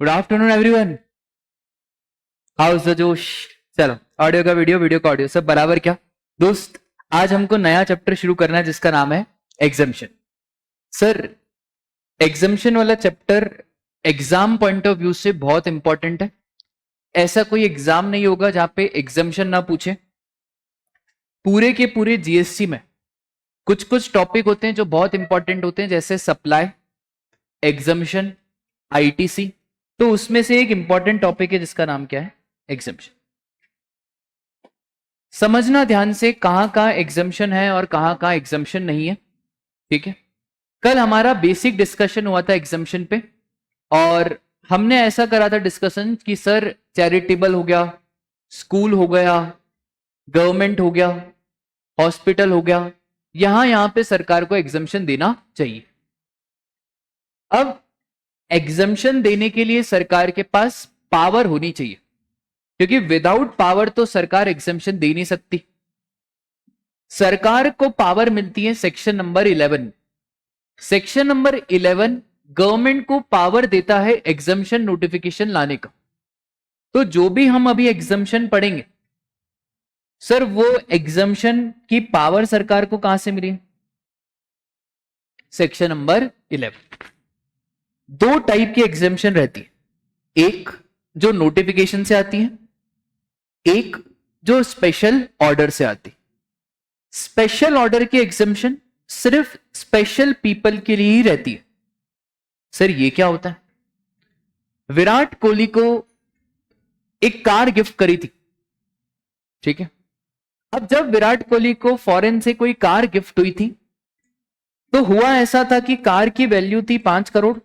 Good afternoon everyone. House the जोश। चलो, audio का वीडियो, वीडियो का ऑडियो, सब बराबर क्या दोस्त? आज हमको नया चैप्टर शुरू करना है जिसका नाम है एग्जाम्शन। सर, एग्जाम्शन वाला chapter exam point of view से बहुत इंपॉर्टेंट है। ऐसा कोई एग्जाम नहीं होगा जहां पे एग्जाम्शन ना पूछे। पूरे के पूरे जीएसटी में कुछ कुछ टॉपिक होते हैं जो बहुत इंपॉर्टेंट होते हैं, जैसे सप्लाई, एग्जाम्शन, आईटीसी। तो उसमें से एक इंपॉर्टेंट टॉपिक है जिसका नाम क्या है? एग्जाम्शन। समझना ध्यान से कहां कहां एग्जाम्शन है और कहां कहां एग्जाम्शन नहीं है। ठीक है, कल हमारा बेसिक डिस्कशन हुआ था एग्जाम्शन पे, और हमने ऐसा करा था डिस्कशन कि सर चैरिटेबल हो गया, स्कूल हो गया, गवर्नमेंट हो गया, हॉस्पिटल हो गया, यहां पे सरकार को एग्जाम्शन देना चाहिए। अब एग्जाम्शन देने के लिए सरकार के पास पावर होनी चाहिए, क्योंकि विदाउट पावर तो सरकार एग्जाम्शन दे नहीं सकती। सरकार को पावर मिलती है section number 11। Section number 11 government को पावर देता है एग्जाम्शन नोटिफिकेशन लाने का। तो जो भी हम अभी एग्जाम्शन पढ़ेंगे सर, वो एग्जाम्शन की पावर सरकार को कहां से मिली? Section number 11। दो टाइप की एग्जाम्शन रहती है, एक जो नोटिफिकेशन से आती है, एक जो स्पेशल ऑर्डर से आती। स्पेशल ऑर्डर की एग्जाम्शन सिर्फ स्पेशल पीपल के लिए ही रहती है। सर ये क्या होता है? विराट कोहली को एक कार गिफ्ट करी थी, ठीक है। अब जब विराट कोहली को फॉरेन से कोई कार गिफ्ट हुई थी, तो हुआ ऐसा था कि कार की वैल्यू थी 5 करोड़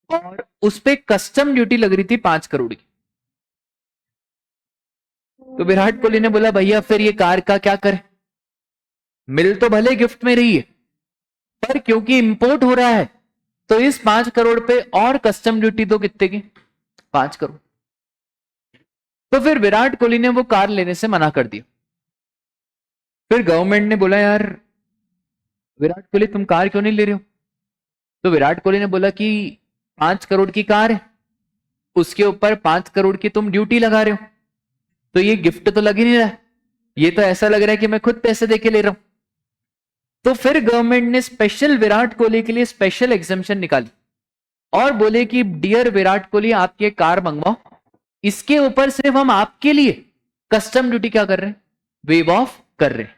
और उस पे कस्टम ड्यूटी लग रही थी 5 करोड़ की। तो विराट कोहली ने बोला भैया फिर ये कार का क्या करें? मिल तो भले गिफ्ट में रही है, पर क्योंकि इंपोर्ट हो रहा है तो इस 5 करोड़ पे और कस्टम ड्यूटी तो कितने की? 5 करोड़। तो फिर विराट कोहली ने वो कार लेने से मना कर दिया। फिर गवर्नमेंट ने बोला यार विराट कोहली तुम कार क्यों नहीं ले रहे हो? तो विराट कोहली ने बोला कि 5 करोड़ की कार है, उसके ऊपर 5 करोड़ की तुम ड्यूटी लगा रहे हो, तो ये गिफ्ट तो लग ही नहीं रहा है, ये तो ऐसा लग रहा है कि मैं खुद पैसे देके ले रहा हूं। तो फिर गवर्नमेंट ने स्पेशल विराट कोहली के लिए स्पेशल एग्जाम्शन निकाली और बोले कि डियर विराट कोहली आप ये कार मंगवाओ, इसके ऊपर सिर्फ हम आपके लिए कस्टम ड्यूटी क्या कर रहे हैं? वेव ऑफ कर रहे हैं।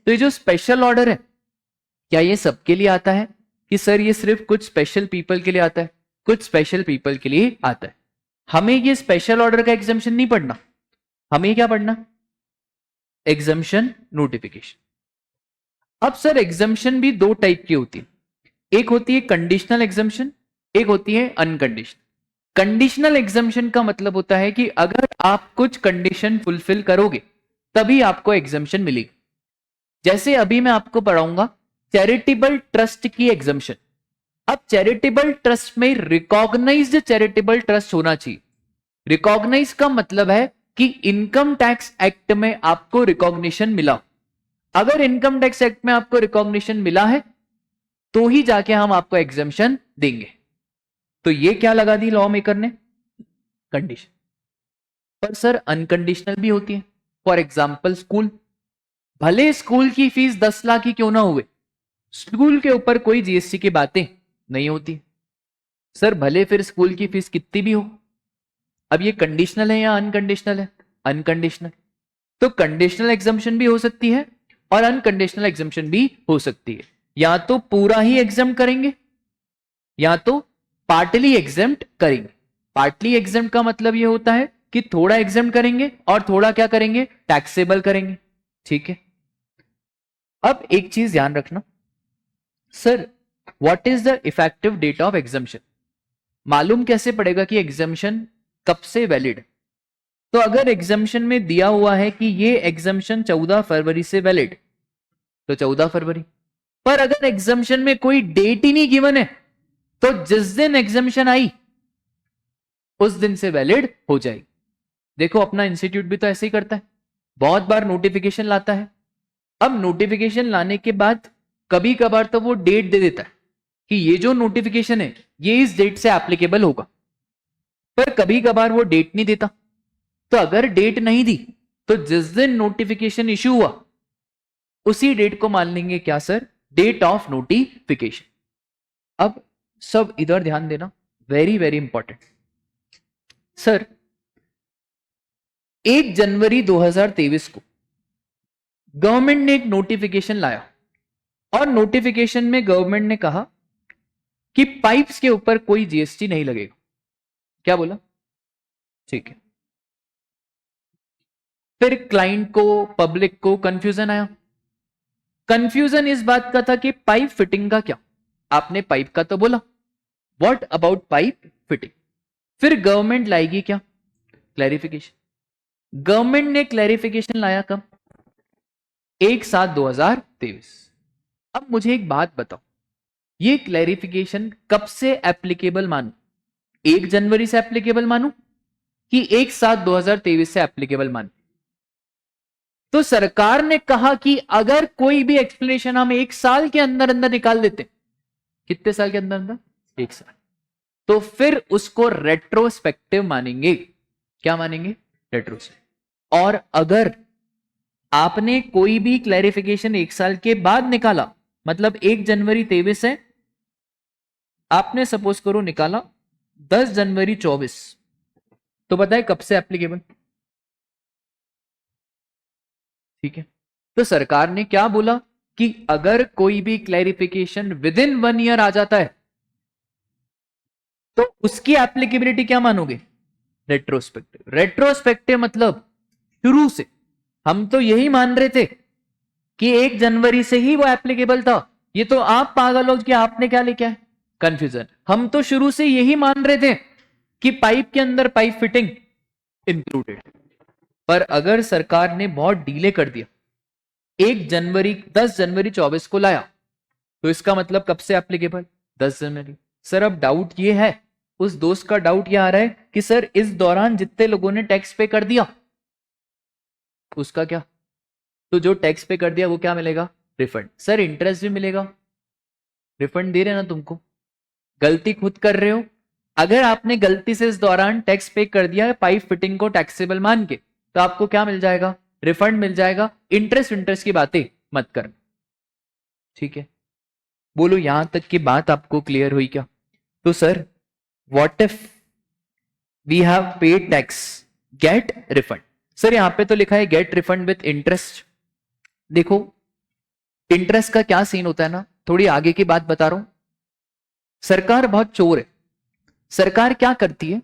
तो ये जो स्पेशल ऑर्डर है, क्या ये सबके लिए आता है कि सर ये सिर्फ कुछ स्पेशल पीपल के लिए आता है? कुछ स्पेशल पीपल के लिए आता है। हमें ये स्पेशल ऑर्डर का एग्जाम्शन नहीं पढ़ना, हमें क्या पढ़ना? Exemption notification. अब सर एग्जाम्शन भी दो टाइप की होती है, एक होती है कंडीशनल एग्जाम्शन, एक होती है अनकंडीशनल। कंडीशनल एग्जाम्शन का मतलब होता है कि अगर आप कुछ कंडीशन फुलफिल करोगे तभी आपको एग्जाम्शन मिलेगी। जैसे अभी मैं आपको पढ़ाऊंगा चैरिटेबल ट्रस्ट की एग्जाम्शन। अब चैरिटेबल ट्रस्ट में रिकॉग्नाइज्ड चैरिटेबल ट्रस्ट होना चाहिए। रिकॉग्नाइज का मतलब है कि इनकम टैक्स एक्ट में आपको रिकॉग्निशन मिला। अगर इनकम टैक्स एक्ट में आपको रिकॉग्निशन मिला है तो ही जाके हम आपको एग्जाम्शन देंगे। तो ये क्या लगा दी लॉ मेकर ने? कंडीशन। पर सर अनकंडीशनल भी होती है। फॉर एग्जाम्पल स्कूल, भले स्कूल की फीस 10 लाख ही क्यों ना हुए, स्कूल के ऊपर कोई जीएसटी की बातें नहीं होती। सर भले फिर स्कूल की फीस कितनी भी हो। अब ये कंडीशनल है या अनकंडीशनल है? अनकंडीशनल। तो कंडीशनल एग्जाम्शन भी हो सकती है और अनकंडीशनल एग्जाम्शन भी हो सकती है। या तो पूरा ही एग्जाम करेंगे या तो पार्टली एग्जाम्प्ट करेंगे। पार्टली एग्जाम्प्ट का मतलब ये होता है कि थोड़ा एग्जाम्प्ट करेंगे और थोड़ा क्या करेंगे? टैक्सेबल करेंगे। ठीक है। अब एक चीज ध्यान रखना, sir what is the effective date of exemption? मालूम कैसे पड़ेगा कि एग्जाम्शन कब से वैलिड? तो अगर एग्जाम्शन में दिया हुआ है कि ये एग्जाम्शन 14 फरवरी से वैलिड, तो 14 फरवरी। पर अगर एग्जाम्शन में कोई डेट ही नहीं गिवन है तो जिस दिन एग्जाम्शन आई उस दिन से वैलिड हो जाएगी। देखो अपना इंस्टीट्यूट भी तो ऐसे ही करता है, बहुत बार नोटिफिकेशन लाता है। अब नोटिफिकेशन लाने के बाद कभी कभार तो वो डेट दे देता है कि ये जो नोटिफिकेशन है ये इस डेट से एप्लीकेबल होगा, पर कभी कभार वो डेट नहीं देता। तो अगर डेट नहीं दी तो जिस दिन नोटिफिकेशन इश्यू हुआ उसी डेट को मान लेंगे क्या सर, डेट ऑफ नोटिफिकेशन। अब सब इधर ध्यान देना, वेरी वेरी इंपॉर्टेंट। सर 1 जनवरी 2023 को गवर्नमेंट ने एक नोटिफिकेशन लाया और नोटिफिकेशन में गवर्नमेंट ने कहा कि पाइप्स के ऊपर कोई जीएसटी नहीं लगेगा। क्या बोला? ठीक है। फिर क्लाइंट को, पब्लिक को कंफ्यूजन आया। कंफ्यूजन इस बात का था कि पाइप फिटिंग का क्या, आपने पाइप का तो बोला, व्हाट अबाउट पाइप फिटिंग। फिर गवर्नमेंट लाएगी क्या? क्लैरिफिकेशन। गवर्नमेंट ने क्लैरिफिकेशन लाया कब? 1/7/2023। अब मुझे एक बात बताओ, ये क्लैरिफिकेशन कब से एप्लीकेबल मानू? 1 जनवरी से एप्लीकेबल मानू कि 1/7/2023 से एप्लीकेबल मानू? तो सरकार ने कहा कि अगर कोई भी एक्सप्लेनेशन हम 1 साल के अंदर अंदर निकाल देते, कितने साल के अंदर अंदर? 1 साल, तो फिर उसको रेट्रोस्पेक्टिव मानेंगे। क्या मानेंगे? रेट्रोस्पेक्टिव। और अगर आपने कोई भी क्लैरिफिकेशन 1 साल के बाद निकाला, मतलब 1 जनवरी 23 है, आपने सपोज करो निकाला 10 जनवरी 24, तो बताए कब से एप्लीकेबल? ठीक है। तो सरकार ने क्या बोला कि अगर कोई भी क्लैरिफिकेशन विद इन 1 ईयर आ जाता है तो उसकी एप्लीकेबिलिटी क्या मानोगे? रेट्रोस्पेक्टिव। रेट्रोस्पेक्टिव मतलब शुरू से। हम तो यही मान रहे थे कि 1 जनवरी से ही वो एप्लीकेबल था। ये तो आप पागल हो कि आपने क्या लेके आए कंफ्यूजन। हम तो शुरू से यही मान रहे थे कि पाइप के अंदर पाइप फिटिंग इंक्लूडेड। पर अगर सरकार ने बहुत डीले कर दिया, 10 जनवरी 24 को लाया, तो इसका मतलब कब से एप्लीकेबल? 10 जनवरी। सर अब डाउट ये है, उस दोस्त का डाउट ये आ रहा है कि सर इस दौरान जितने लोगों ने टैक्स पे कर दिया उसका क्या? तो जो टैक्स पे कर दिया वो क्या मिलेगा? रिफंड। सर इंटरेस्ट भी मिलेगा, रिफंड दे रहे ना तुमको, गलती खुद कर रहे हो। अगर आपने गलती से इस दौरान टैक्स पे कर दिया है पाइप फिटिंग को टैक्सेबल मान के, तो आपको क्या मिल जाएगा? रिफंड मिल जाएगा। इंटरेस्ट की बातें मत करना। ठीक है, बोलो यहां तक की बात आपको क्लियर हुई क्या? तो sir what if we have paid tax, get refund. Sir यहां पे तो लिखा है गेट रिफंड विथ इंटरेस्ट। देखो इंटरेस्ट का क्या सीन होता है ना, थोड़ी आगे की बात बता रहा हूं। सरकार बहुत चोर है। सरकार क्या करती है?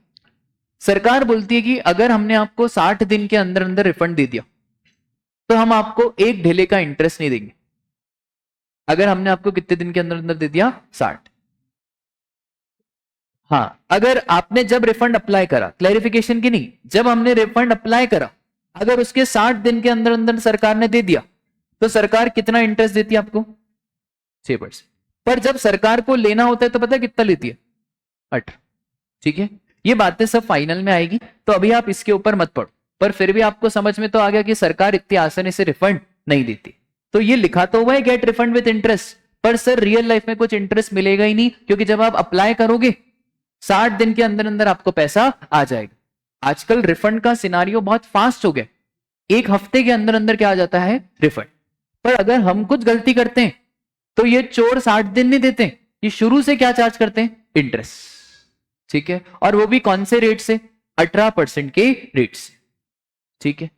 सरकार बोलती है कि अगर हमने आपको 60 दिन के अंदर अंदर रिफंड दे दिया तो हम आपको एक ढेले का इंटरेस्ट नहीं देंगे। अगर हमने आपको कितने दिन के अंदर अंदर दे दिया? 60। हाँ, अगर आपने जब रिफंड अप्लाई करा, क्लैरिफिकेशन की नहीं, जब हमने रिफंड अप्लाई करा, अगर उसके 60 दिन के अंदर अंदर सरकार ने दे दिया तो सरकार कितना इंटरेस्ट देती है आपको? 6%। पर जब सरकार को लेना होता है तो पता है कितना लेती है? 18। ठीक है, ये बातें सब फाइनल में आएगी, तो अभी आप इसके ऊपर मत पढ़ो, पर फिर भी आपको समझ में तो आ गया कि सरकार इतनी आसानी से रिफंड नहीं देती। तो ये लिखा तो हुआ है गेट रिफंड विद इंटरेस्ट, पर सर रियल लाइफ में कुछ इंटरेस्ट मिलेगा ही नहीं, क्योंकि जब आप अप्लाई करोगे 60 दिन के अंदर अंदर आपको पैसा आ जाएगा। आजकल रिफंड का सिनारियो बहुत फास्ट हो गया, 1 हफ्ते के अंदर अंदर क्या आ जाता है? रिफंड। पर अगर हम कुछ गलती करते हैं तो ये चोर 60 दिन नहीं देते, ये शुरू से क्या चार्ज करते हैं? इंटरेस्ट। ठीक है, और वो भी कौन से रेट से? 18% के रेट से। ठीक है,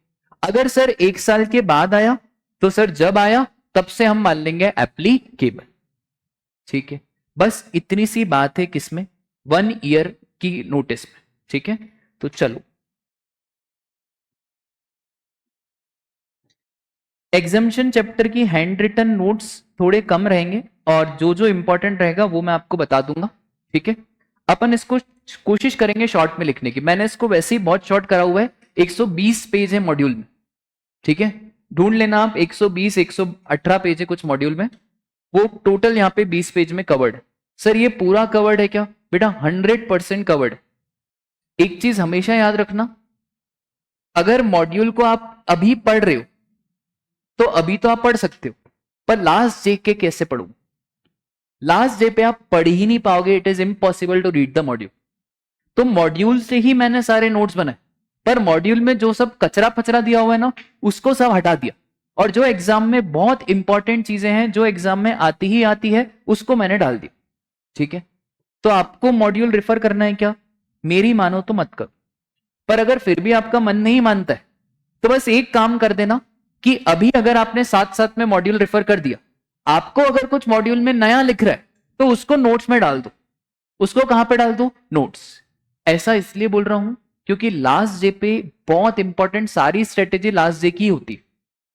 अगर सर 1 साल के बाद आया तो सर जब आया तब से हम मान लेंगे एप्लीकेबल। ठीक है, बस इतनी सी बात है किसमें? 1 ईयर की नोटिस में। ठीक है, तो चलो एग्जामिशन चैप्टर की हैंड रिटन नोट्स थोड़े कम रहेंगे और जो जो इंपॉर्टेंट रहेगा वो मैं आपको बता दूंगा। ठीक है, अपन इसको कोशिश करेंगे शॉर्ट में लिखने की। मैंने इसको वैसे ही बहुत शॉर्ट करा हुआ है, 120 पेज है मॉड्यूल में। ठीक है, ढूंढ लेना आप, 120 118 पेज है कुछ मॉड्यूल में, वो टोटल यहाँ पे 20 पेज में कवर्ड। सर ये पूरा कवर्ड है क्या? बेटा 100% कवर्ड। एक चीज हमेशा याद रखना, अगर मॉड्यूल को आप अभी पढ़ रहे हो तो अभी तो आप पढ़ सकते हो, पर लास्ट देख के कैसे पढ़ूं? लास्ट डे पे आप पढ़ ही नहीं पाओगे, it is impossible to read the module. तो मॉड्यूल से ही मैंने सारे नोट्स बनाए, पर मॉड्यूल में जो सब कचरा फचरा दिया हुआ है ना, उसको सब हटा दिया, और जो एग्जाम में बहुत इंपॉर्टेंट चीजें हैं, जो एग्जाम में आती ही आती है, उसको मैंने डाल दिया। ठीक है, तो आपको मॉड्यूल रेफर करना है क्या? मेरी मानो तो मत करो, पर अगर फिर भी आपका मन नहीं मानता है तो बस एक काम कर देना कि अभी अगर आपने साथ साथ में मॉड्यूल रेफर कर दिया, आपको अगर कुछ मॉड्यूल में नया लिख रहा है तो उसको नोट्स में डाल दो। उसको कहां पे डाल दो? नोट्स। ऐसा इसलिए बोल रहा हूं क्योंकि लास्ट डे पे बहुत इंपॉर्टेंट सारी स्ट्रेटेजी लास्ट डे की होती है।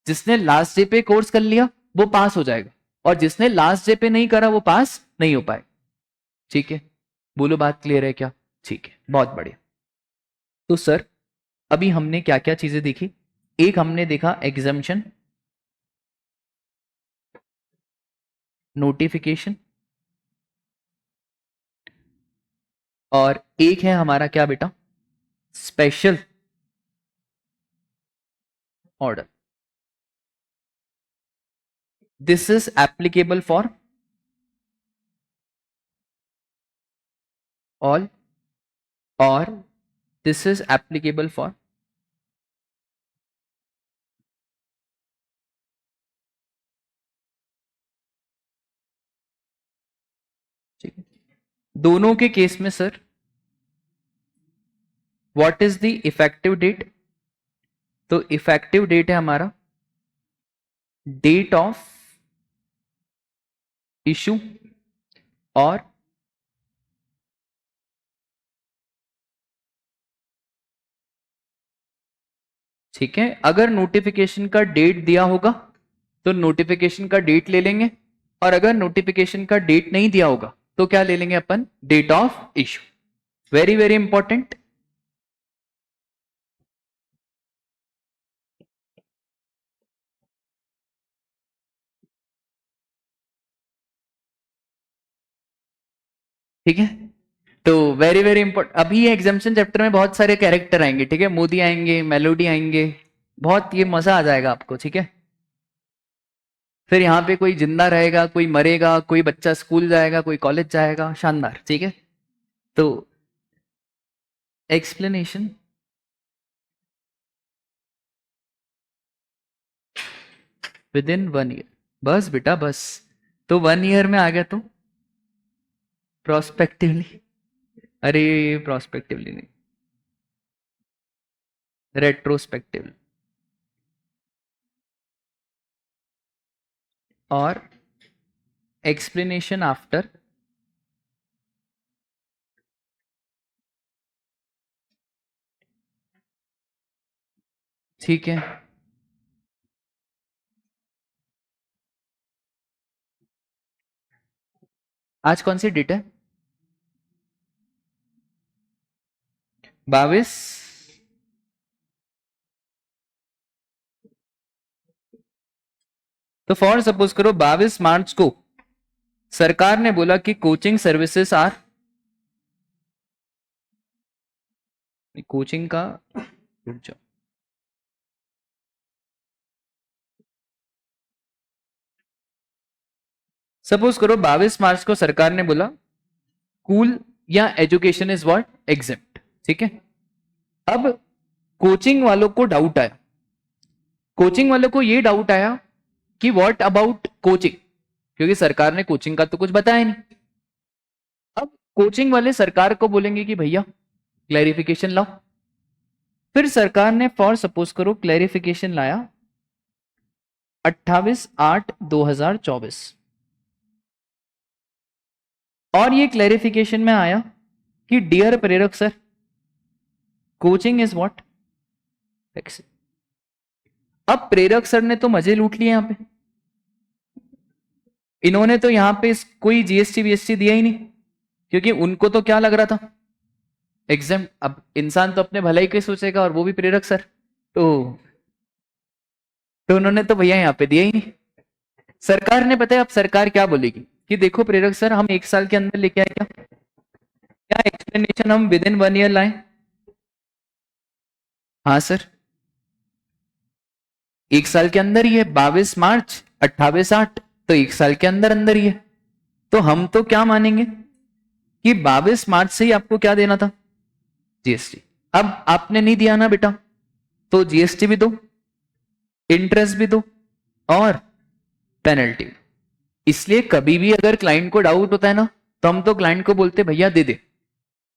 जिसने लास्ट डे पे कोर्स कर लिया वो पास हो जाएगा, और जिसने लास्ट डे पे नहीं करा वो पास नहीं हो पाएगा। ठीक है, बोलो बात क्लियर है क्या? ठीक है, बहुत बढ़िया। तो सर अभी हमने क्या क्या चीजें देखी? एक हमने देखा एग्जामिशन, नोटिफिकेशन, और एक है हमारा क्या बेटा? Special order. This is applicable for all, और दिस इज एप्लीकेबल फॉर ठीक है, दोनों के केस में sir what is the effective date? तो इफेक्टिव डेट है हमारा डेट ऑफ इशू, और ठीक है, अगर नोटिफिकेशन का डेट दिया होगा तो नोटिफिकेशन का डेट ले लेंगे, और अगर नोटिफिकेशन का डेट नहीं दिया होगा तो क्या ले लेंगे अपन? Date of issue. Very very important. ठीक है, तो वेरी वेरी इंपॉर्टेंट। अभी ये एग्जामिशन चैप्टर में बहुत सारे कैरेक्टर आएंगे, ठीक है, मोदी आएंगे, मेलोडी आएंगे, बहुत ये मजा आ जाएगा आपको। ठीक है, फिर यहाँ पे कोई जिंदा रहेगा, कोई मरेगा, कोई बच्चा स्कूल जाएगा, कोई कॉलेज जाएगा, शानदार। ठीक है, तो एक्सप्लेनेशन विद इन 1 ईयर, बस बेटा बस। तो 1 ईयर में आ गया तो प्रोस्पेक्टिवली, अरे प्रोस्पेक्टिवली नहीं, रेट्रोस्पेक्टिवली, और एक्सप्लेनेशन आफ्टर ठीक है। आज कौन सी डेट है? 22। तो फॉर सपोज करो 22 मार्च को सरकार ने बोला कि कोचिंग सर्विसेज आर, कोचिंग का, रुक जाओ, सपोज करो 22 मार्च को सरकार ने बोला स्कूल या एजुकेशन इज व्हाट? एग्जेम्प्ट। ठीक है, अब कोचिंग वालों को डाउट आया, कोचिंग वालों को ये डाउट आया कि व्हाट अबाउट कोचिंग, क्योंकि सरकार ने कोचिंग का तो कुछ बताया नहीं। अब कोचिंग वाले सरकार को बोलेंगे कि भैया क्लैरिफिकेशन लाओ। फिर सरकार ने फॉर सपोज करो क्लैरिफिकेशन लाया 28/8/2024, और ये क्लैरिफिकेशन में आया कि डियर प्रेरक सर, कोचिंग इज व्हाट? अब प्रेरक सर ने तो मजे लूट लिए यहां पे, इन्होंने तो यहां पे कोई जीएसटी वीएसटी दिया ही नहीं, क्योंकि उनको तो क्या लग रहा था? एग्जाम। अब इंसान तो अपने भलाई के सोचेगा, और वो भी प्रेरक सर, तो उन्होंने तो भैया यहां पे दिया ही नहीं। सरकार ने, पता है अब सरकार क्या बोलेगी कि देखो प्रेरक सर, हम 1 साल के अंदर लेके आए, क्या क्या एक्सप्लेनेशन हम विद इन 1 ईयर लाए? हाँ सर, 1 साल के अंदर ही है, 22 मार्च 28/8, तो 1 साल के अंदर अंदर ही है। तो हम तो क्या मानेंगे कि 22 मार्च से ही आपको क्या देना था, जीएसटी। अब आपने नहीं दिया ना बेटा, तो जीएसटी भी दो, इंटरेस्ट भी दो और पेनल्टी। इसलिए कभी भी अगर क्लाइंट को डाउट होता है ना, तो हम तो क्लाइंट को बोलते भैया दे दे,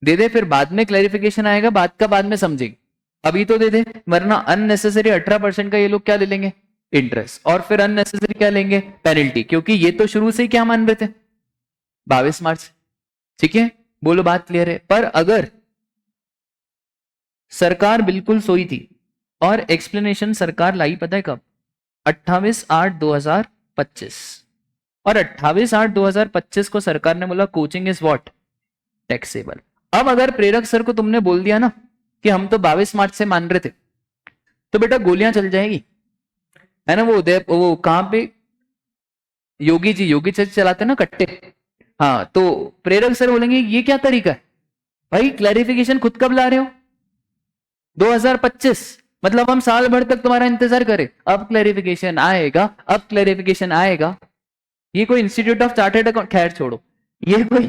दे दे, फिर बाद में क्लैरिफिकेशन आएगा, बात का बाद में समझेंगे, अभी तो दे दे, वरना अननेसेसरी 18% का ये लोग क्या ले लेंगे, इंटरेस्ट, और फिर अननेसेसरी क्या लेंगे, पेनल्टी, क्योंकि ये तो शुरू से ही क्या मान रहे थे, 22 मार्च। ठीक है, बोलो बात क्लियर है। पर अगर सरकार बिल्कुल सोई थी और एक्सप्लेनेशन सरकार लाई पता है कब, 28/8/2025, और 28/8/2025 को सरकार ने बोला कोचिंग इज व्हाट, टैक्सेबल। अब अगर प्रेरक सर को तुमने बोल दिया ना कि हम तो 22 मार्च से मान रहे थे, तो बेटा गोलियां चल जाएगी, है ना। वो कहां पे योगी जी चलाते ना कट्टे, हाँ, तो प्रेरक सर बोलेंगे ये क्या तरीका है भाई, क्लैरिफिकेशन खुद कब ला रहे हो, 2025, मतलब हम साल भर तक तुम्हारा इंतजार करें, अब क्लैरिफिकेशन आएगा, अब क्लैरिफिकेशन आएगा। ये कोई इंस्टीट्यूट ऑफ चार्टर्ड अकाउंट, खैर छोड़ो, ये कोई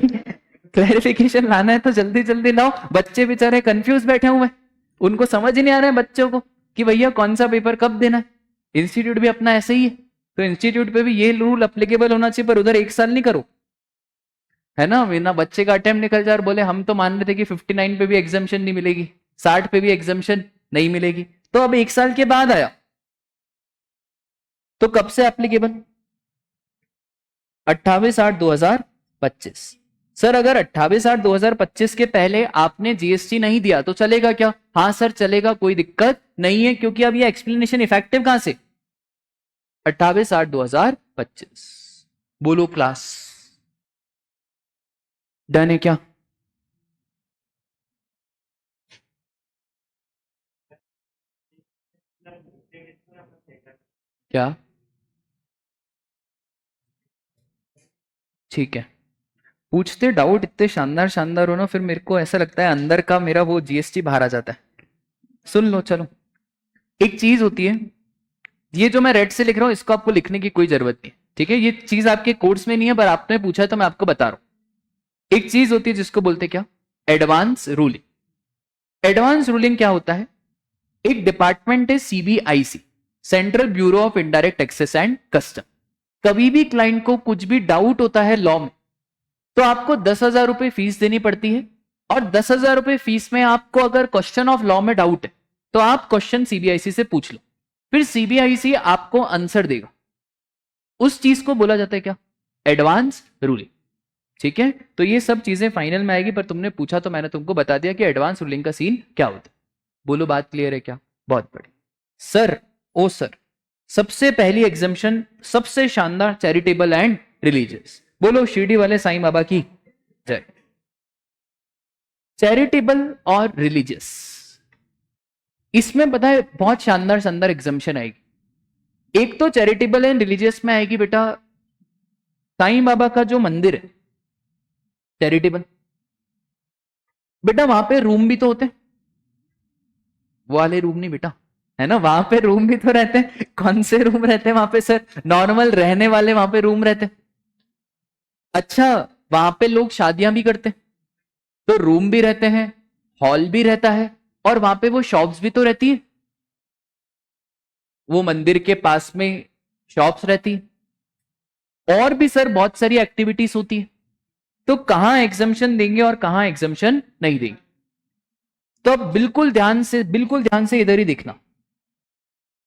क्लैरिफिकेशन लाना है तो जल्दी जल्दी लाओ, बच्चे बेचारे कंफ्यूज बैठे हुए, उनको समझ ही नहीं आ रहा है बच्चों को कि भैया कौन सा पेपर कब देना है। इंस्टीट्यूट भी अपना ऐसे ही है, तो इंस्टीट्यूट पे भी ये रूल अप्लीकेबल होना चाहिए, पर उधर 1 साल नहीं करो, है ना, बिना बच्चे का अटेम्प्ट निकल जाए और बोले हम तो मान रहे थे कि 59 पे भी एग्जाम्शन नहीं मिलेगी, 60 पे भी एग्जाम्शन नहीं मिलेगी, तो अब 1 साल के बाद आया, तो कब से एप्लीकेबल, 28/8/2025। सर अगर 28/8/2025 के पहले आपने जीएसटी नहीं दिया तो चलेगा क्या, हाँ सर चलेगा, कोई दिक्कत नहीं है, क्योंकि अब ये एक्सप्लेनेशन इफेक्टिव कहां से, 28/8/2025। बोलो क्लास, डन है क्या, क्या, ठीक है। पूछते डाउट इतने शानदार शानदार हो ना, फिर मेरे को ऐसा लगता है अंदर का मेरा वो जीएसटी बाहर आ जाता है। सुन लो, चलो, एक चीज होती है, ये जो मैं रेड से लिख रहा हूं इसको आपको लिखने की कोई जरूरत नहीं, ठीक है, ये चीज आपके कोर्स में नहीं है, पर आपने पूछा है तो मैं आपको बता रहा हूं। एक चीज होती है जिसको बोलते क्या, एडवांस रूलिंग। एडवांस रूलिंग क्या होता है, एक डिपार्टमेंट है CBIC, central bureau of indirect taxes and custom. कभी भी क्लाइंट को कुछ भी डाउट होता है लॉ में, तो आपको 10,000 रुपए फीस देनी पड़ती है, और 10,000 रुपए फीस में आपको अगर क्वेश्चन ऑफ लॉ में डाउट है तो आप क्वेश्चन सीबीआईसी से पूछ लो, फिर सीबीआईसी आपको आंसर देगा। उस चीज को बोला जाता है क्या, एडवांस रूलिंग। ठीक है, तो ये सब चीजें फाइनल में आएगी, पर तुमने पूछा तो मैंने तुमको बता दिया कि एडवांस रूलिंग का सीन क्या होता है। बोलो बात क्लियर है क्या, बहुत बढ़िया। सर, ओ सर, सबसे पहली एग्जाम्शन, सबसे शानदार, चैरिटेबल एंड रिलीजियस। बोलो शिरडी वाले साईं बाबा की जय। चैरिटेबल और रिलीजियस, इसमें पता है बहुत शानदार शानदार एग्जाम्शन आएगी। एक तो चैरिटेबल एंड रिलीजियस में आएगी बेटा, साईं बाबा का जो मंदिर है चैरिटेबल, बेटा वहां पे रूम भी तो होते हैं, वो वाले रूम नहीं बेटा, है ना, वहां पे रूम भी तो रहते हैं। कौन से रूम रहते हैं वहां पे सर, नॉर्मल रहने वाले वहां पे रूम रहते हैं। अच्छा, वहां पे लोग शादियां भी करते हैं, तो रूम भी रहते हैं, हॉल भी रहता है, और वहां पे वो शॉप्स भी तो रहती है, वो मंदिर के पास में शॉप्स रहती है, और भी सर बहुत सारी एक्टिविटीज होती है। तो कहां एग्जम्पशन देंगे और कहां एग्जम्पशन नहीं देंगे, तो अब बिल्कुल ध्यान से इधर ही देखना।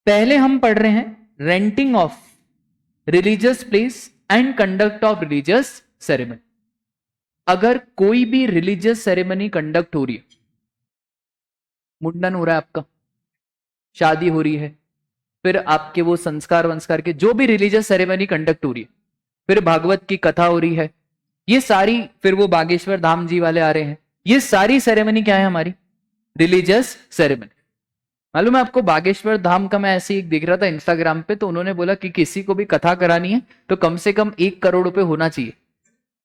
पहले हम पढ़ रहे हैं renting of religious place and conduct of religious ceremony. अगर कोई भी रिलीजियस सेरेमनी कंडक्ट हो रही है, मुंडन हो रहा है आपका, शादी हो रही है, फिर आपके वो संस्कार वंस्कार के जो भी रिलीजियस सेरेमनी कंडक्ट हो रही है, फिर भागवत की कथा हो रही है, ये सारी, फिर वो बागेश्वर धाम जी वाले आ रहे हैं, ये सारी सेरेमनी क्या है हमारी, रिलीजियस सेरेमनी। मालूम है आपको, बागेश्वर धाम का मैं ऐसे ही देख रहा था इंस्टाग्राम पे, तो उन्होंने बोला कि किसी को भी कथा करानी है तो कम से कम 1 करोड़ रुपए होना चाहिए,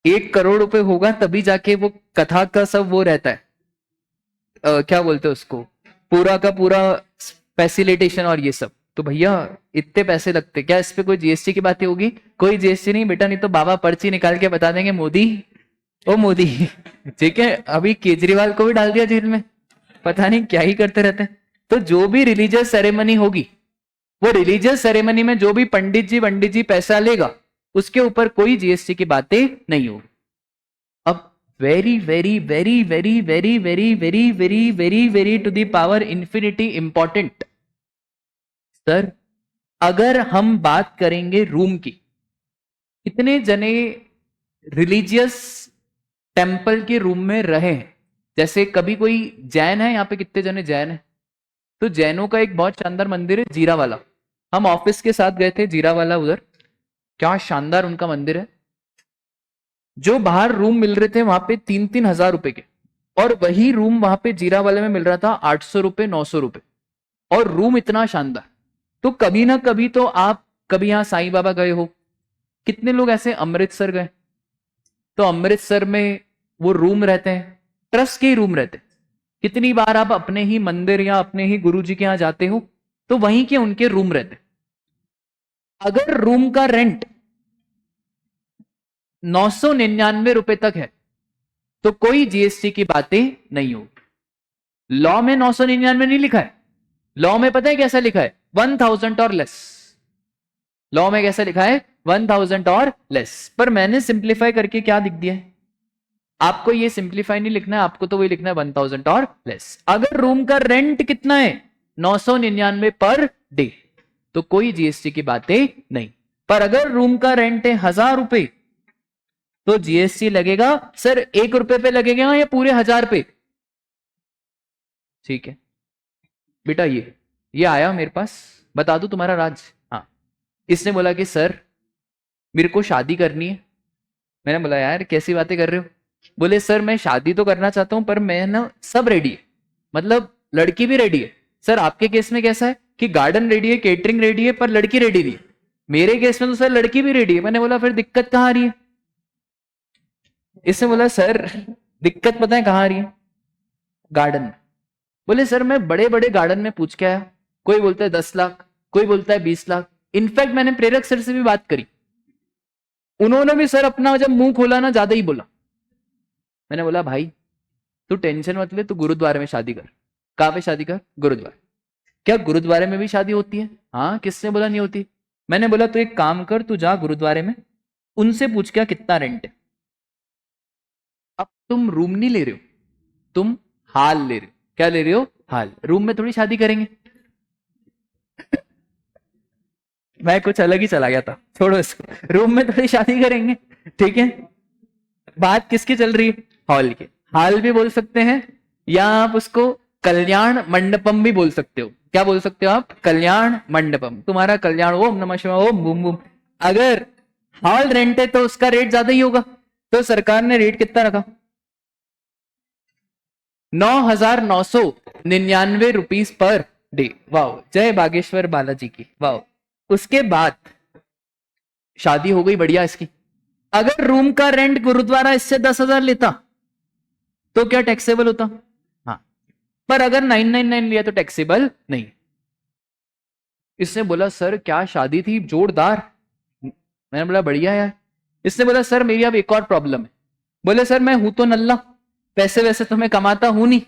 1 करोड़ रुपए होगा तभी जाके वो कथा का सब वो रहता है, क्या बोलते हैं उसको, पूरा का पूरा फैसिलिटेशन और ये सब। तो भैया इतने पैसे लगते, क्या इस पे कोई जीएसटी की बातें होगी? कोई जीएसटी नहीं बेटा, नहीं तो बाबा पर्ची निकाल के बता देंगे मोदी, ओ मोदी। ठीक है, अभी केजरीवाल को भी डाल दिया जेल में, पता नहीं क्या ही करते रहते हैं। तो जो भी रिलीजियस सेरेमनी होगी, वो रिलीजियस सेरेमनी में जो भी पंडित जी पैसा लेगा, उसके ऊपर कोई जीएसटी की बातें नहीं होगी। अब very very very very very very very very very very to the power infinity important sir, अगर हम बात करेंगे रूम की, कितने जने रिलीजियस टेम्पल के रूम में रहे हैं? जैसे कभी कोई जैन है यहाँ पे? कितने जने जैन है? तो जैनों का एक बहुत शानदार मंदिर है जीरा वाला, हम ऑफिस के साथ गए थे जीरा वाला उधर, क्या शानदार उनका मंदिर है। जो बाहर रूम मिल रहे थे वहां पे 3-3 हजार रुपए के, और वही रूम वहां पे जीरा वाले में मिल रहा था 800 रुपए 900 रुपए, और रूम इतना शानदार। तो कभी ना कभी तो आप कभी यहाँ साईं बाबा गए हो, कितने लोग ऐसे अमृतसर गए? तो अमृतसर में वो रूम रहते हैं, ट्रस्ट के ही रूम रहते हैं। कितनी बार आप अपने ही मंदिर या अपने ही गुरुजी के यहां जाते हो, तो वहीं के उनके रूम रहते हैं। अगर रूम का रेंट 999 रुपए तक है, तो कोई जीएसटी की बातें नहीं होगी। लॉ में 999 नहीं लिखा है, लॉ में पता है कैसा लिखा है? 1000 और लेस। लॉ में कैसा लिखा है? 1000 और लेस। पर मैंने सिंप्लीफाई करके क्या लिख दिया है? आपको ये सिंप्लीफाई नहीं लिखना है, आपको तो वही लिखना है 1000 और लेस। अगर रूम का रेंट कितना है? 999 पर डे, तो कोई जीएसटी की बातें नहीं। पर अगर रूम का रेंट है 1000 रुपए, तो जीएसटी लगेगा। सर 1 रुपए पे लगेगा या पूरे 1000 पे? ठीक है बेटा, ये आया मेरे पास, बता दू तुम्हारा राज। हाँ, इसने बोला कि सर मेरे को शादी करनी है। मैंने बोला यार कैसी बातें कर रहे हो? बोले सर मैं शादी तो करना चाहता हूं, पर मैं ना सब रेडी है, मतलब लड़की भी रेडी है। सर आपके केस में कैसा है कि गार्डन रेडी है, केटरिंग रेडी है, पर लड़की रेडी नहीं है। मेरे केस में तो सर लड़की भी रेडी है। मैंने बोला फिर दिक्कत कहां आ रही है? इसने बोला सर दिक्कत पता है कहां आ रही है? गार्डन में। बोले सर मैं बड़े बड़े गार्डन में पूछ के आया, कोई बोलता है 10 लाख, कोई बोलता है 20 लाख। इनफैक्ट मैंने प्रेरक सर से भी बात करी, उन्होंने भी सर अपना जब मुंह खोला ना ज्यादा ही बोला। मैंने बोला भाई तू टेंशन मत ले, तू गुरुद्वारे में शादी कर। कहां पे शादी कर? गुरुद्वारे। क्या गुरुद्वारे में भी शादी होती है? हाँ, किसने बोला नहीं होती? मैंने बोला तो एक काम कर, तू जा गुरुद्वारे में, उनसे पूछ क्या कितना रेंट है। अब तुम रूम नहीं ले रहे हो, तुम हाल ले रहे हो। क्या ले रहे हो? हाल। रूम में थोड़ी शादी करेंगे। मैं कुछ अलग ही चला गया था, छोड़ो इसको। रूम में थोड़ी शादी करेंगे, ठीक है। बात किसकी चल रही है? हॉल की। हाल भी बोल सकते हैं, या आप उसको कल्याण मंडपम भी बोल सकते हो। क्या बोल सकते हो आप? कल्याण मंडपम। तुम्हारा कल्याण, ओम नमः शिवाय, ओम बूम बूम। अगर हॉल रेंट है तो उसका रेट ज्यादा ही होगा। तो सरकार ने रेट कितना रखा? 9,999 रुपीस पर डे। वाह, जय बागेश्वर बालाजी की, वाह। उसके बाद शादी हो गई बढ़िया इसकी। अगर रूम का रेंट गुरुद्वारा इससे 10,000 लेता तो क्या टैक्सेबल होता? हाँ, पर अगर 999 लिया तो टैक्सेबल नहीं। इसने बोला सर क्या शादी थी, जोरदार। मैंने बोला बढ़िया यार। इसने बोला सर मेरी अब एक और प्रॉब्लम है। बोले सर मैं हूं तो नल्ला, पैसे वैसे तो मैं कमाता हूं नहीं।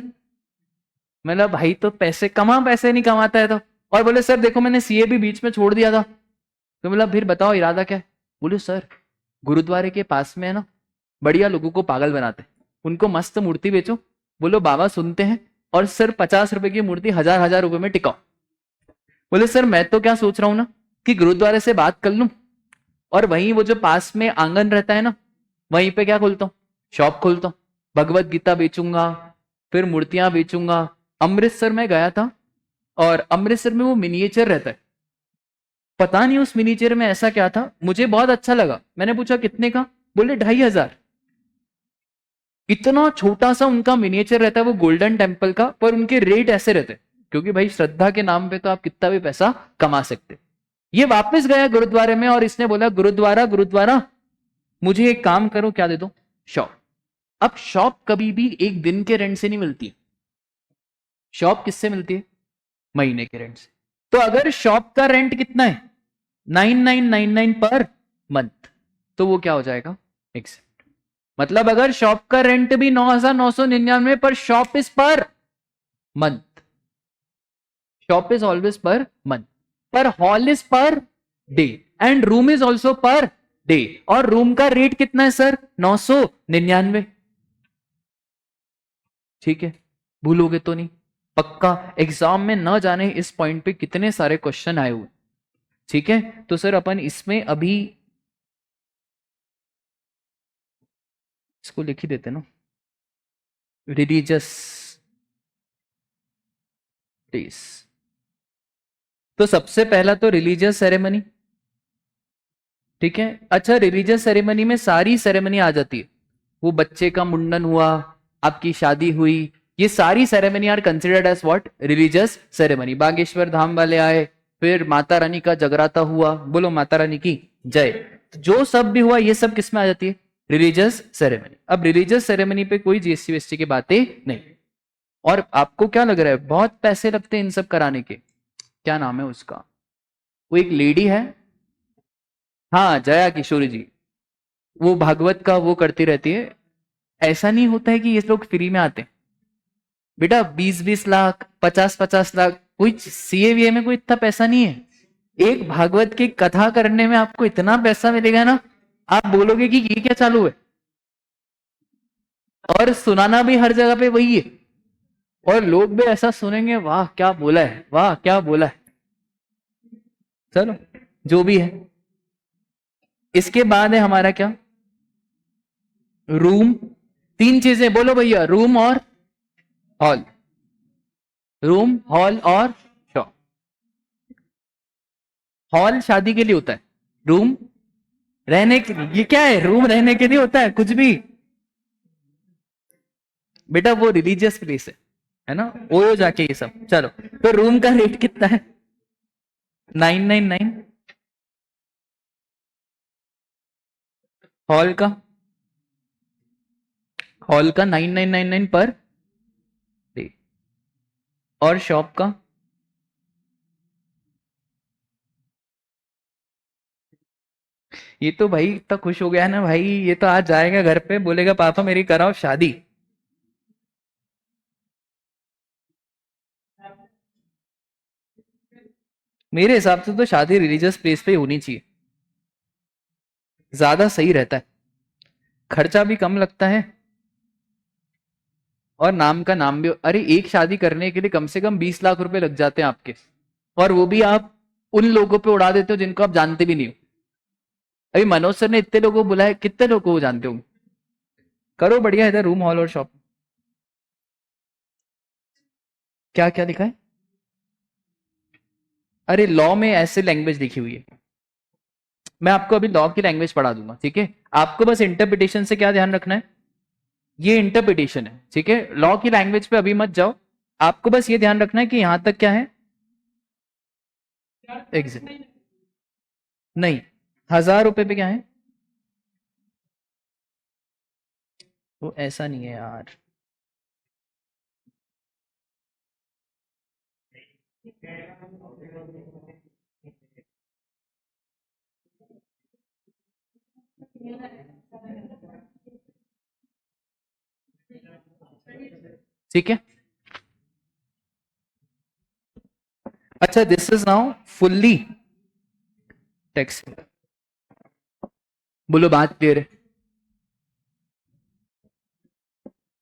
मैंने भाई तो पैसे कमा, पैसे नहीं कमाता है तो। और बोले सर देखो मैंने सीए भी बीच में छोड़ दिया था। तो बोला फिर बताओ इरादा क्या है? बोले सर गुरुद्वारे के पास में है ना, बढ़िया लोगों को पागल बनाते, उनको मस्त मूर्ति बेचो, बोलो बाबा सुनते हैं, और सर 50 रुपए की मूर्ति 1000 रुपए में टिकाओ। बोले सर मैं तो क्या सोच रहा हूं ना कि गुरुद्वारे से बात कर लूं, और वहीं वो जो पास में आंगन रहता है ना, वहीं पे क्या खोलता हूँ, शॉप खोलता हूँ, भगवत गीता बेचूंगा, फिर मूर्तियां बेचूंगा। अमृतसर में गया था, और अमृतसर में वो मिनिएचर रहता है। पता नहीं उस मिनिएचर में ऐसा क्या था, मुझे बहुत अच्छा लगा। मैंने पूछा कितने का? बोले 2500। इतना छोटा सा उनका मिनिएचर रहता है वो गोल्डन टेम्पल का, पर उनके रेट ऐसे रहते हैं, क्योंकि भाई श्रद्धा के नाम पे तो आप कितना भी पैसा कमा सकते। ये वापस गया गुरुद्वारे में, और इसने बोला गुरुद्वारा गुरुद्वारा मुझे एक काम करो, क्या दे दो? शॉप। अब शॉप कभी भी एक दिन के रेंट से नहीं मिलती है, शॉप किससे मिलती है? महीने के रेंट से। तो अगर शॉप का रेंट कितना है 9999 पर मंथ, तो वो क्या हो जाएगा एग्जैक्ट। मतलब अगर शॉप का रेंट भी 9999 per shop is per month, shop is always per month, per hall is per day and room is also per day. और रूम का रेट कितना है सर 999। ठीक है, भूलोगे तो नहीं, पक्का एग्जाम में न जाने इस पॉइंट पे कितने सारे क्वेश्चन आए हुए। ठीक है, तो सर अपन इसमें अभी इसको लिख ही देते ना, रिलीजियस डेज। तो सबसे पहला तो रिलीजियस सेरेमनी। ठीक है, अच्छा रिलीजियस सेरेमनी में सारी सेरेमनी आ जाती है, वो बच्चे का मुंडन हुआ, आपकी शादी हुई, ये सारी ceremony are considered as what religious ceremony. Bageshwar Dham वाले आए, फिर माता रानी का जगराता हुआ, बोलो माता रानी की जय। जो सब भी हुआ ये सब किस में आ जाती है रिलीजियस सेरेमनी। अब रिलीजियस सेरेमनी पे कोई जीएसटी वीएसटी की बातें नहीं। और आपको क्या लग रहा है बहुत पैसे लगते हैं इन सब कराने के, क्या नाम है उसका, वो एक लेडी है, हाँ जया किशोरी जी, वो भागवत का वो करती रहती है। ऐसा नहीं होता है कि ये लोग फ्री में आते हैं बेटा, 20-20 लाख 50-50 लाख, कोई सीए में कोई इतना पैसा नहीं है। एक भागवत की कथा करने में आपको इतना पैसा मिलेगा ना, आप बोलोगे कि ये क्या चालू है। और सुनाना भी हर जगह पे वही है, और लोग भी ऐसा सुनेंगे वाह क्या बोला है, वाह क्या बोला है। चलो जो भी है, इसके बाद है हमारा क्या रूम। तीन चीजें बोलो भैया, रूम और हॉल, रूम हॉल और शॉप। हॉल शादी के लिए होता है, रूम रहने के लिए, ये क्या है रूम रहने के लिए होता है कुछ भी बेटा, वो रिलीजियस प्लेस है ना, ओयो जाके ये सब। चलो तो रूम का रेट कितना है 999, हॉल का 9999 पर डे, और शॉप का ये तो भाई इतना खुश हो गया ना भाई, ये तो आज जाएगा घर पे बोलेगा पापा मेरी कराओ शादी। मेरे हिसाब से तो शादी रिलीजियस प्लेस पे होनी चाहिए, ज्यादा सही रहता है, खर्चा भी कम लगता है और नाम का नाम भी। अरे एक शादी करने के लिए कम से कम 20 लाख रुपए लग जाते हैं आपके, और वो भी आप उन लोगों पे उड़ा देते हो जिनको आप जानते भी नहीं हो। अभी मनोज सर ने इतने लोगों को बुलाया, कितने लोगों को जानते हो, करो बढ़िया इधर रूम हॉल और शॉप। क्या क्या लिखा है, अरे लॉ में ऐसे लैंग्वेज लिखी हुई है, मैं आपको अभी लॉ की लैंग्वेज पढ़ा दूंगा। ठीक है, आपको बस इंटरप्रिटेशन से क्या ध्यान रखना है, ये इंटरप्रिटेशन है। ठीक है, लॉ की लैंग्वेज पे अभी मत जाओ, आपको बस ये ध्यान रखना है कि यहां तक क्या है एग्जैक्ट नहीं, 1000 रुपए पे क्या है, वो ऐसा नहीं है यार। ठीक है, अच्छा this is now fully text, बोलो बात क्लियर है।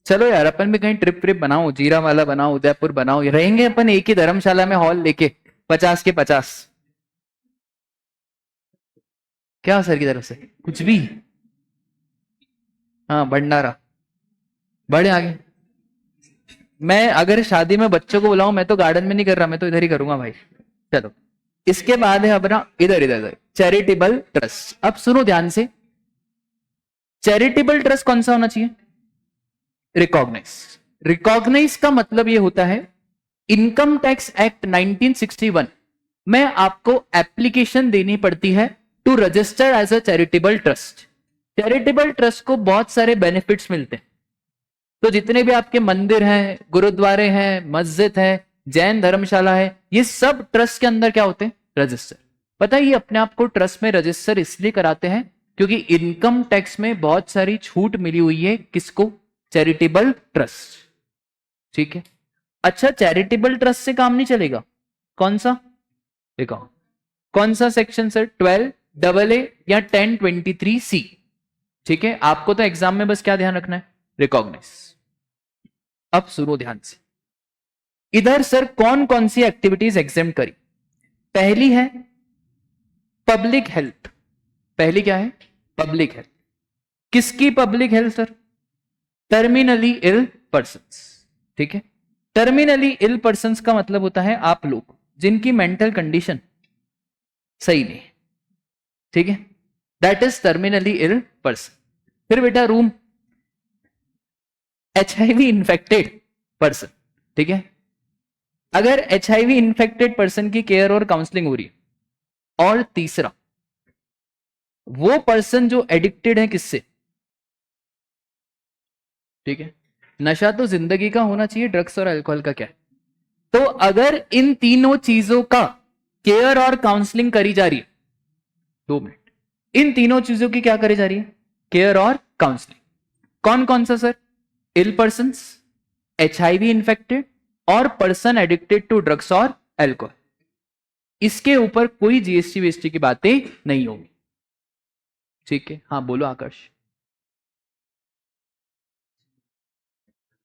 चलो यार अपन भी कहीं ट्रिप ट्रिप बनाओ, जीरा वाला बनाओ, उदयपुर बनाओ, रहेंगे अपन एक ही धर्मशाला में हॉल लेके 50 के 50। क्या सर की तरफ से कुछ भी, हाँ भंडारा बड़े आगे। मैं अगर शादी में बच्चों को बुलाऊं, मैं तो गार्डन में नहीं कर रहा, मैं तो इधर ही करूंगा भाई। चलो इसके बाद है अपना इधर इधर इधर चैरिटेबल ट्रस्ट। अब सुनो ध्यान से, चैरिटेबल ट्रस्ट कौन सा होना चाहिए, रिकॉग्नाइज। रिकॉग्नाइज का मतलब ये होता है इनकम टैक्स एक्ट 1961 में आपको एप्लीकेशन देनी पड़ती है to register as a charitable trust. Charitable trust को बहुत सारे बेनिफिट्स मिलते हैं, तो जितने भी आपके मंदिर हैं, गुरुद्वारे हैं, मस्जिद है, जैन धर्मशाला है, ये सब ट्रस्ट के अंदर क्या होते हैं? रजिस्टर। पता है ये अपने आप को ट्रस्ट में रजिस्टर इसलिए कराते हैं क्योंकि इनकम टैक्स में बहुत सारी छूट मिली हुई है किसको? Charitable trust. ठीक है, अच्छा चैरिटेबल ट्रस्ट से काम नहीं चलेगा, कौन सा? देखो कौन सा सेक्शन सर? 12AA या 1023C। ठीक है, आपको तो एग्जाम में बस क्या ध्यान रखना है? रिकॉग्नाइज। अब सुनो ध्यान से, इधर सर कौन कौन सी एक्टिविटीज एग्जेम्प्ट करी? पहली है पब्लिक हेल्थ। पहली क्या है? Public health. किसकी public health sir? Terminally ill persons. ठीक है, टर्मिनली इल पर्सन्स का मतलब होता है आप लोग जिनकी मेंटल कंडीशन सही नहीं है। ठीक है, that is terminally ill person. फिर बेटा रूम, HIV इन्फेक्टेड पर्सन। ठीक है, अगर HIV इन्फेक्टेड पर्सन की केयर और काउंसलिंग हो रही है। और तीसरा, वो पर्सन जो एडिक्टेड है किससे? ठीक है, नशा तो जिंदगी का होना चाहिए, ड्रग्स और अल्कोहल का क्या है? तो अगर इन तीनों चीजों का केयर और काउंसलिंग करी जा रही है, 2 मिनट, इन तीनों चीजों की क्या करी जा रही है? केयर और काउंसलिंग। कौन कौन सा sir? Ill person, HIV infected और पर्सन एडिक्टेड टू ड्रग्स और अल्कोहल। इसके ऊपर कोई GST वेस्टी की बातें नहीं होगी। ठीक है, हाँ बोलो आकाश।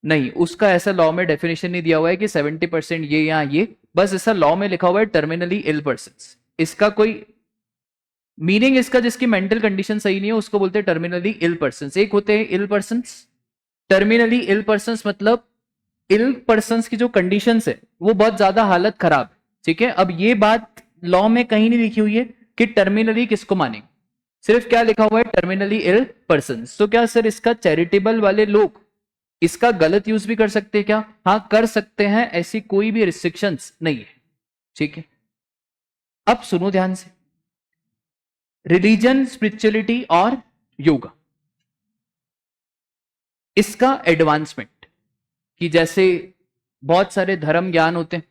नहीं, उसका ऐसा लॉ में डेफिनेशन नहीं दिया हुआ है कि 70% ये या ये, बस ऐसा लॉ में लिखा हुआ है टर्मिनली इल पर्सन्स। इसका कोई मीनिंग, इसका जिसकी मेंटल कंडीशन सही नहीं है उसको बोलते हैं टर्मिनली इल पर्सन्स। एक होते हैं इल पर्सन्स, टर्मिनली इल पर्सन्स मतलब इल पर्सन्स की जो कंडीशंस है वो बहुत ज्यादा हालत खराब है। ठीक है, अब ये बात लॉ में कहीं नहीं लिखी हुई है कि टर्मिनली किसको मानेंगे, सिर्फ क्या लिखा हुआ है? Terminally ill persons. तो क्या सर इसका चैरिटेबल वाले लोग इसका गलत यूज भी कर सकते हैं क्या? हाँ कर सकते हैं, ऐसी कोई भी रिस्ट्रिक्शंस नहीं है। ठीक है, अब सुनो ध्यान से, रिलीजन, स्पिरिचुअलिटी और योगा, इसका एडवांसमेंट कि जैसे बहुत सारे धर्म ज्ञान होते हैं,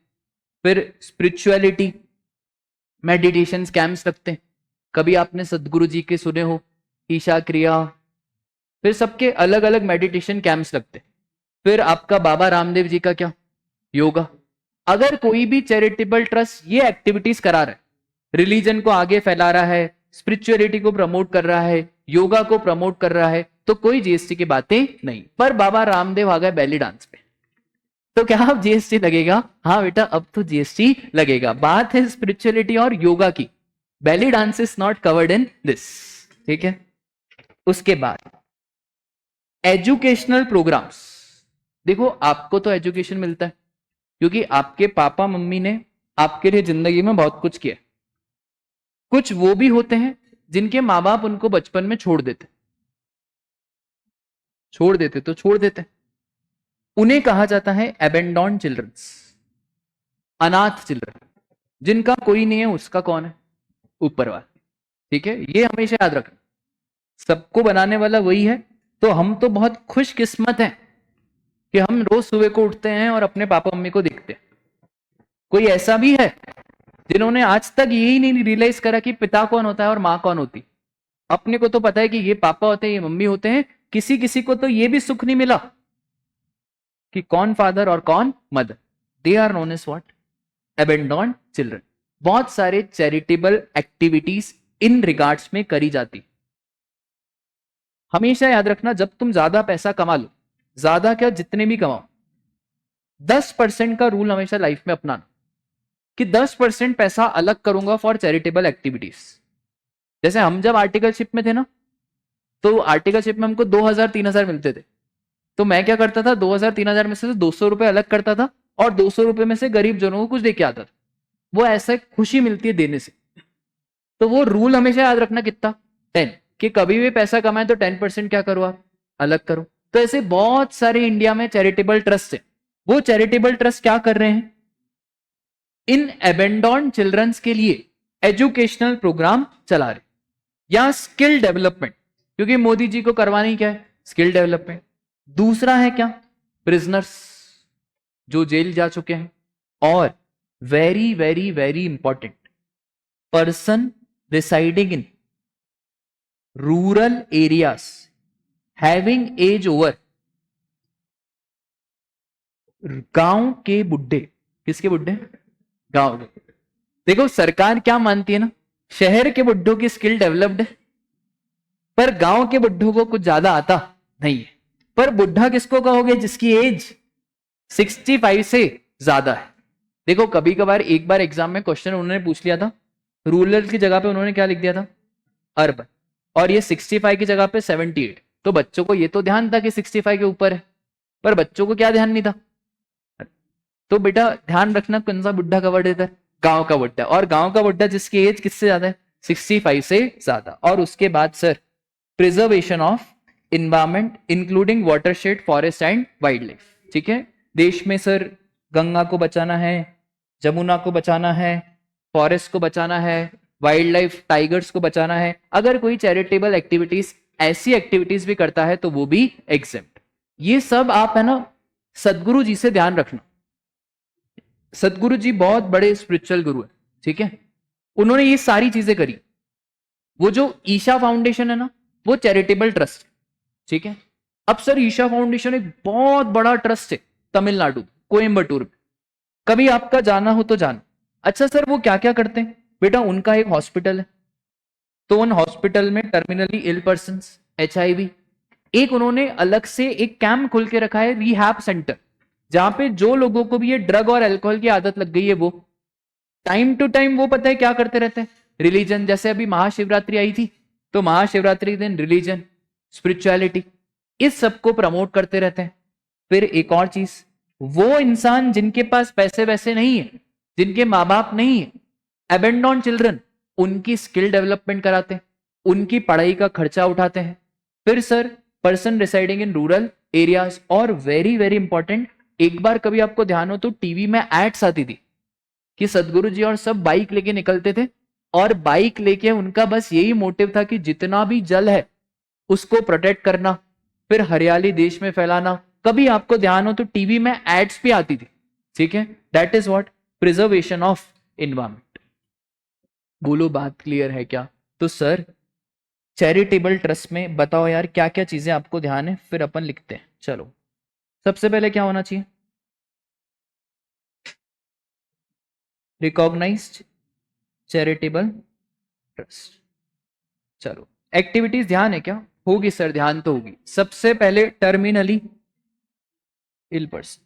फिर स्पिरिचुअलिटी मेडिटेशन कैंप्स लगते हैं। कभी आपने सदगुरु जी के सुने हो, ईशा क्रिया, फिर सबके अलग अलग मेडिटेशन कैंप्स लगते हैं। फिर आपका बाबा रामदेव जी का क्या? योगा। अगर कोई भी चैरिटेबल ट्रस्ट ये एक्टिविटीज करा रहा है, रिलीजन को आगे फैला रहा है, स्पिरिचुअलिटी को प्रमोट कर रहा है, योगा को प्रमोट कर रहा है, तो कोई GST की बातें नहीं। पर बाबा रामदेव आ गए बेली डांस पे, तो क्या अब GST लगेगा? हाँ बेटा अब तो GST लगेगा। बात है स्पिरिचुअलिटी और योगा की, belly dance is not covered in this. ठीक है, उसके बाद एजुकेशनल प्रोग्राम्स। देखो आपको तो एजुकेशन मिलता है क्योंकि आपके पापा मम्मी ने आपके लिए जिंदगी में बहुत कुछ किया। कुछ वो भी होते हैं जिनके माँ बाप उनको बचपन में छोड़ देते तो छोड़ देते, उन्हें कहा जाता है एबेंडॉन्ड चिल्ड्रंस, अनाथ चिल्ड्रन। जिनका कोई नहीं है उसका कौन है? ऊपर वाला। ठीक है, ये हमेशा याद रखना, सबको बनाने वाला वही है। तो हम तो बहुत खुशकिस्मत हैं कि हम रोज सुबह को उठते हैं और अपने पापा मम्मी को देखते हैं। कोई ऐसा भी है जिन्होंने आज तक यही नहीं रियलाइज करा कि पिता कौन होता है और माँ कौन होती? अपने को तो पता है कि ये पापा होते हैं, ये मम्मी होते हैं। किसी किसी को तो ये भी सुख नहीं मिला कि कौन फादर और कौन mother. They are known as what? Abandoned children. बहुत सारे चैरिटेबल एक्टिविटीज इन रिगार्ड्स में करी जाती। हमेशा याद रखना, जब तुम ज्यादा पैसा कमा लो, ज्यादा क्या जितने भी कमाओ, 10% का रूल हमेशा लाइफ में अपनाना कि 10% पैसा अलग करूंगा फॉर चैरिटेबल एक्टिविटीज। जैसे हम जब आर्टिकलशिप में थे ना, तो आर्टिकलशिप में हमको 2000-3000 मिलते थे। तो मैं क्या करता था, 2000-3000 में से 200 रुपए अलग करता था और 200 रुपए में से गरीब जनों को कुछ दे के आता था। वो ऐसा खुशी मिलती है देने से। तो वो रूल हमेशा याद रखना कितना, 10, कि कभी भी पैसा कमाए तो 10% क्या करो आप, अलग करो। तो ऐसे बहुत सारे इंडिया में चैरिटेबल ट्रस्ट है। वो चैरिटेबल ट्रस्ट क्या कर रहे हैं, इन एबेंडॉन्ड चिल्ड्रंस के लिए एजुकेशनल प्रोग्राम चला रहे या स्किल डेवलपमेंट, क्योंकि मोदी जी को करवानी क्या है, स्किल डेवलपमेंट। दूसरा है क्या, प्रिजनर्स जो जेल जा चुके हैं, और very very very important, person residing in rural areas having age over, गांव के बुड्ढे, किसके बुड्ढे? गांव के। देखो सरकार क्या मानती है ना, शहर के बुड्ढों की स्किल डेवलप्ड है, पर गांव के बुड्ढों को कुछ ज्यादा आता नहीं है। पर बुढ़ा किसको कहोगे? जिसकी एज 65 से ज्यादा है। देखो कभी कभार एक बार एग्जाम में क्वेश्चन उन्होंने पूछ लिया था, रूरल की जगह पे उन्होंने क्या लिख दिया था? अर्बन, और ये 65 की जगह पे 78। तो बच्चों को ये तो ध्यान था कि 65 के ऊपर है, पर बच्चों को क्या ध्यान नहीं था। तो बेटा ध्यान रखना कौन सा बुढ़ा कवर देता है? गांव का बुढ़ा। और गांव का बुढ़ा जिसकी एज किससे ज्यादा है? 65 से ज्यादा। और उसके बाद sir preservation of environment including watershed, forest and wild life. ठीक है, देश में सर गंगा को बचाना है, जमुना को बचाना है, फॉरेस्ट को बचाना है, वाइल्ड लाइफ टाइगर्स को बचाना है। अगर कोई चैरिटेबल एक्टिविटीज, ऐसी एक्टिविटीज भी करता है तो वो भी एग्जेम्प्ट। ये सब आप है ना सदगुरु जी से ध्यान रखना। सदगुरु जी बहुत बड़े स्पिरिचुअल गुरु है, ठीक है, उन्होंने ये सारी चीजें करी। वो जो ईशा फाउंडेशन है ना, वो चैरिटेबल ट्रस्ट, ठीक है। अब सर ईशा फाउंडेशन एक बहुत बड़ा ट्रस्ट है तमिलनाडु, कोयम्बटूर में, कभी आपका जाना हो तो जाना। अच्छा सर वो क्या क्या करते हैं? बेटा उनका एक हॉस्पिटल है, तो उन हॉस्पिटल में टर्मिनली इल पर्सन, HIV, एक उन्होंने अलग से एक कैंप खोल के रखा है, रिहैब सेंटर, जहां पे जो लोगों को भी ये ड्रग और अल्कोहल की आदत लग गई है वो टाइम टू टाइम, वो पता है क्या करते रहते हैं? रिलीजन, जैसे अभी महाशिवरात्रि आई थी, तो महाशिवरात्रि के दिन रिलीजन, स्पिरिचुअलिटी, इस सब को प्रमोट करते रहते हैं। फिर एक और चीज, वो इंसान जिनके पास पैसे वैसे नहीं है, जिनके माँ बाप नहीं है, एबेंडॉन चिल्ड्रन, उनकी स्किल डेवलपमेंट कराते हैं, उनकी पढ़ाई का खर्चा उठाते हैं। फिर sir person residing in rural areas, और वेरी वेरी इंपॉर्टेंट, एक बार कभी आपको ध्यान हो तो टीवी में एड्स आती थी कि सदगुरु जी और सब बाइक लेके निकलते थे, और बाइक लेके उनका बस यही मोटिव था कि जितना भी जल है उसको प्रोटेक्ट करना, फिर हरियाली देश में फैलाना। कभी आपको ध्यान हो तो टीवी में एड्स भी आती थी, ठीक है। That is what preservation of environment. बोलो बात क्लियर है क्या? तो सर चैरिटेबल ट्रस्ट में बताओ यार क्या क्या चीजें आपको ध्यान है, फिर अपन लिखते हैं। चलो सबसे पहले क्या होना चाहिए? Recognised charitable trust. चलो एक्टिविटीज ध्यान है क्या? होगी सर, ध्यान तो होगी। सबसे पहले टर्मिनली इल पर्सन,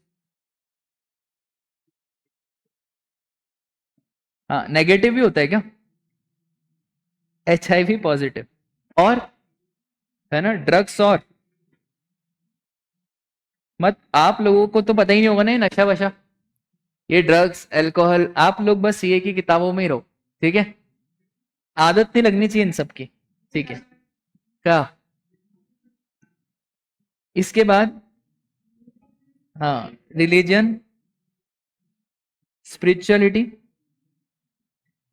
हाँ नेगेटिव भी होता है क्या? HIV पॉजिटिव, और है ना ड्रग्स, और मत आप लोगों को तो पता ही नहीं होगा ना ये नशा वशा, ये ड्रग्स अल्कोहल, आप लोग बस ये की किताबों में ही रहो, ठीक है। आदत नहीं लगनी चाहिए इन सब की, ठीक है। क्या इसके बाद? हाँ रिलीजन, स्पिरिचुअलिटी।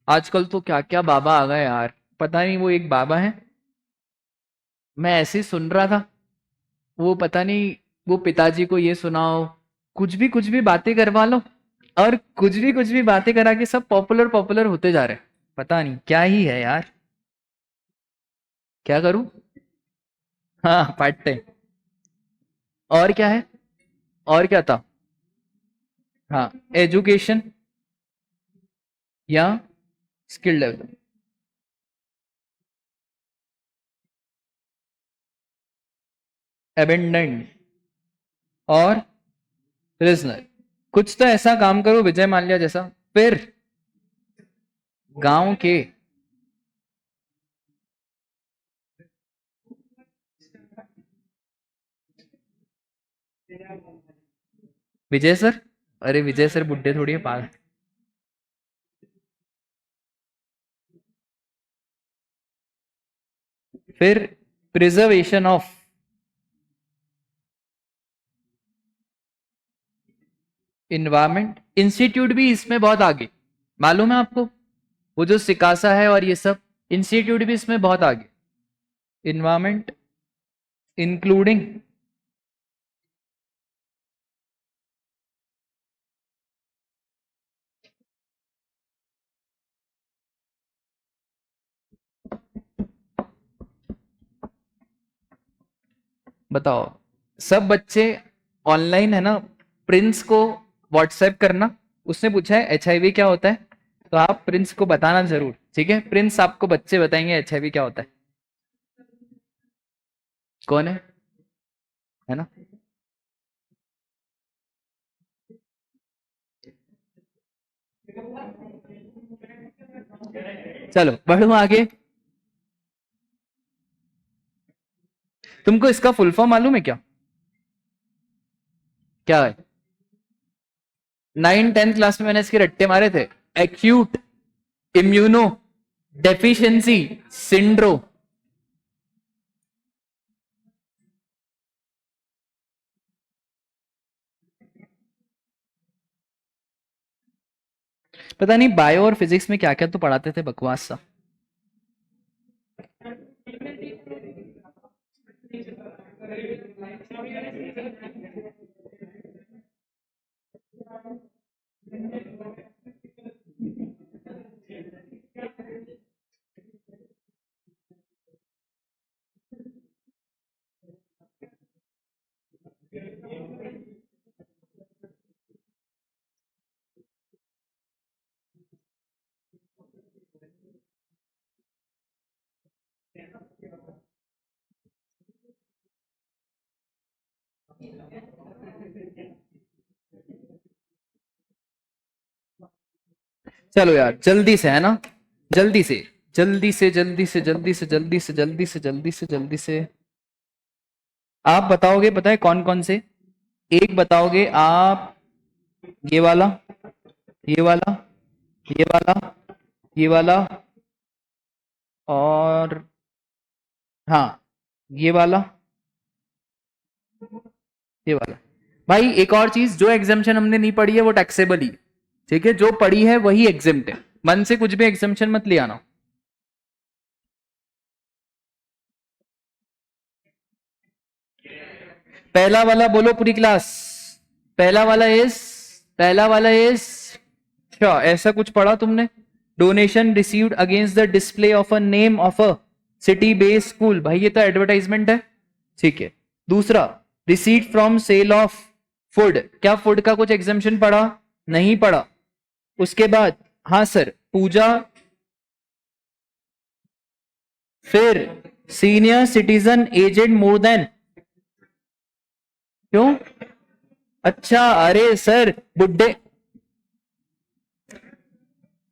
आजकल तो क्या क्या बाबा आ गए यार, पता नहीं। वो एक बाबा है, मैं ऐसे ही सुन रहा था, वो पता नहीं, वो पिताजी को ये सुनाओ, कुछ भी बातें करवा लो, और कुछ भी बातें करा के सब पॉपुलर पॉपुलर होते जा रहे हैं। पता नहीं क्या ही है यार, क्या करूं। हाँ पार्ट टाइम, और क्या है? और क्या था? हाँ एजुकेशन या स्किल डेवलपमेंट। एबेंडेंट और प्रिजनर, कुछ तो ऐसा काम करो विजय माल्या जैसा। फिर गांव के विजय सर, अरे विजय सर बुड्ढे थोड़ी है पागल। फिर प्रिजर्वेशन ऑफ इन्वायरमेंट, इंस्टीट्यूट भी इसमें बहुत आगे, मालूम है आपको? वो जो सिकासा है और ये सब इंस्टीट्यूट भी इसमें बहुत आगे। इन्वायरमेंट इंक्लूडिंग बताओ, सब बच्चे ऑनलाइन है ना, प्रिंस को व्हाट्सएप करना, उसने पूछा है HIV क्या होता है, तो आप प्रिंस को बताना जरूर, ठीक है? प्रिंस आपको बच्चे बताएंगे HIV क्या होता है। कौन है ना? चलो बढ़ू आगे। तुमको इसका फुल फॉर्म मालूम है क्या? क्या है? 9-10 क्लास में मैंने इसके रट्टे मारे थे। Acute immuno deficiency syndrome. पता नहीं बायो और फिजिक्स में क्या क्या तो पढ़ाते थे, बकवास सा। चलो यार जल्दी से, है ना? जल्दी से जल्दी से जल्दी से जल्दी से जल्दी से जल्दी से जल्दी से जल्दी से आप बताओगे, पता है कौन कौन से? एक बताओगे आप, ये वाला, ये वाला, ये वाला, ये वाला, और हाँ ये वाला, ये वाला। भाई एक और चीज, जो एग्जामेशन हमने नहीं पढ़ी है वो टैक्सेबल ही, ठीक है? जो पढ़ी है वही एग्जाम्ट है, मन से कुछ भी एग्जामेशन मत ले आना। पहला वाला बोलो पूरी क्लास। पहला वाला इज, पहला वाला इज, अच्छा ऐसा कुछ पढ़ा तुमने? Donation received against the display of a name of a city based school, भाई ये तो एडवर्टाइजमेंट है, ठीक है? दूसरा, receipt from sale of food, क्या फूड का कुछ एग्जामेशन पढ़ा? नहीं पढ़ा। उसके बाद हाँ सर, पूजा, फिर senior citizen aged more than, क्यों? अच्छा अरे सर बुड्ढे,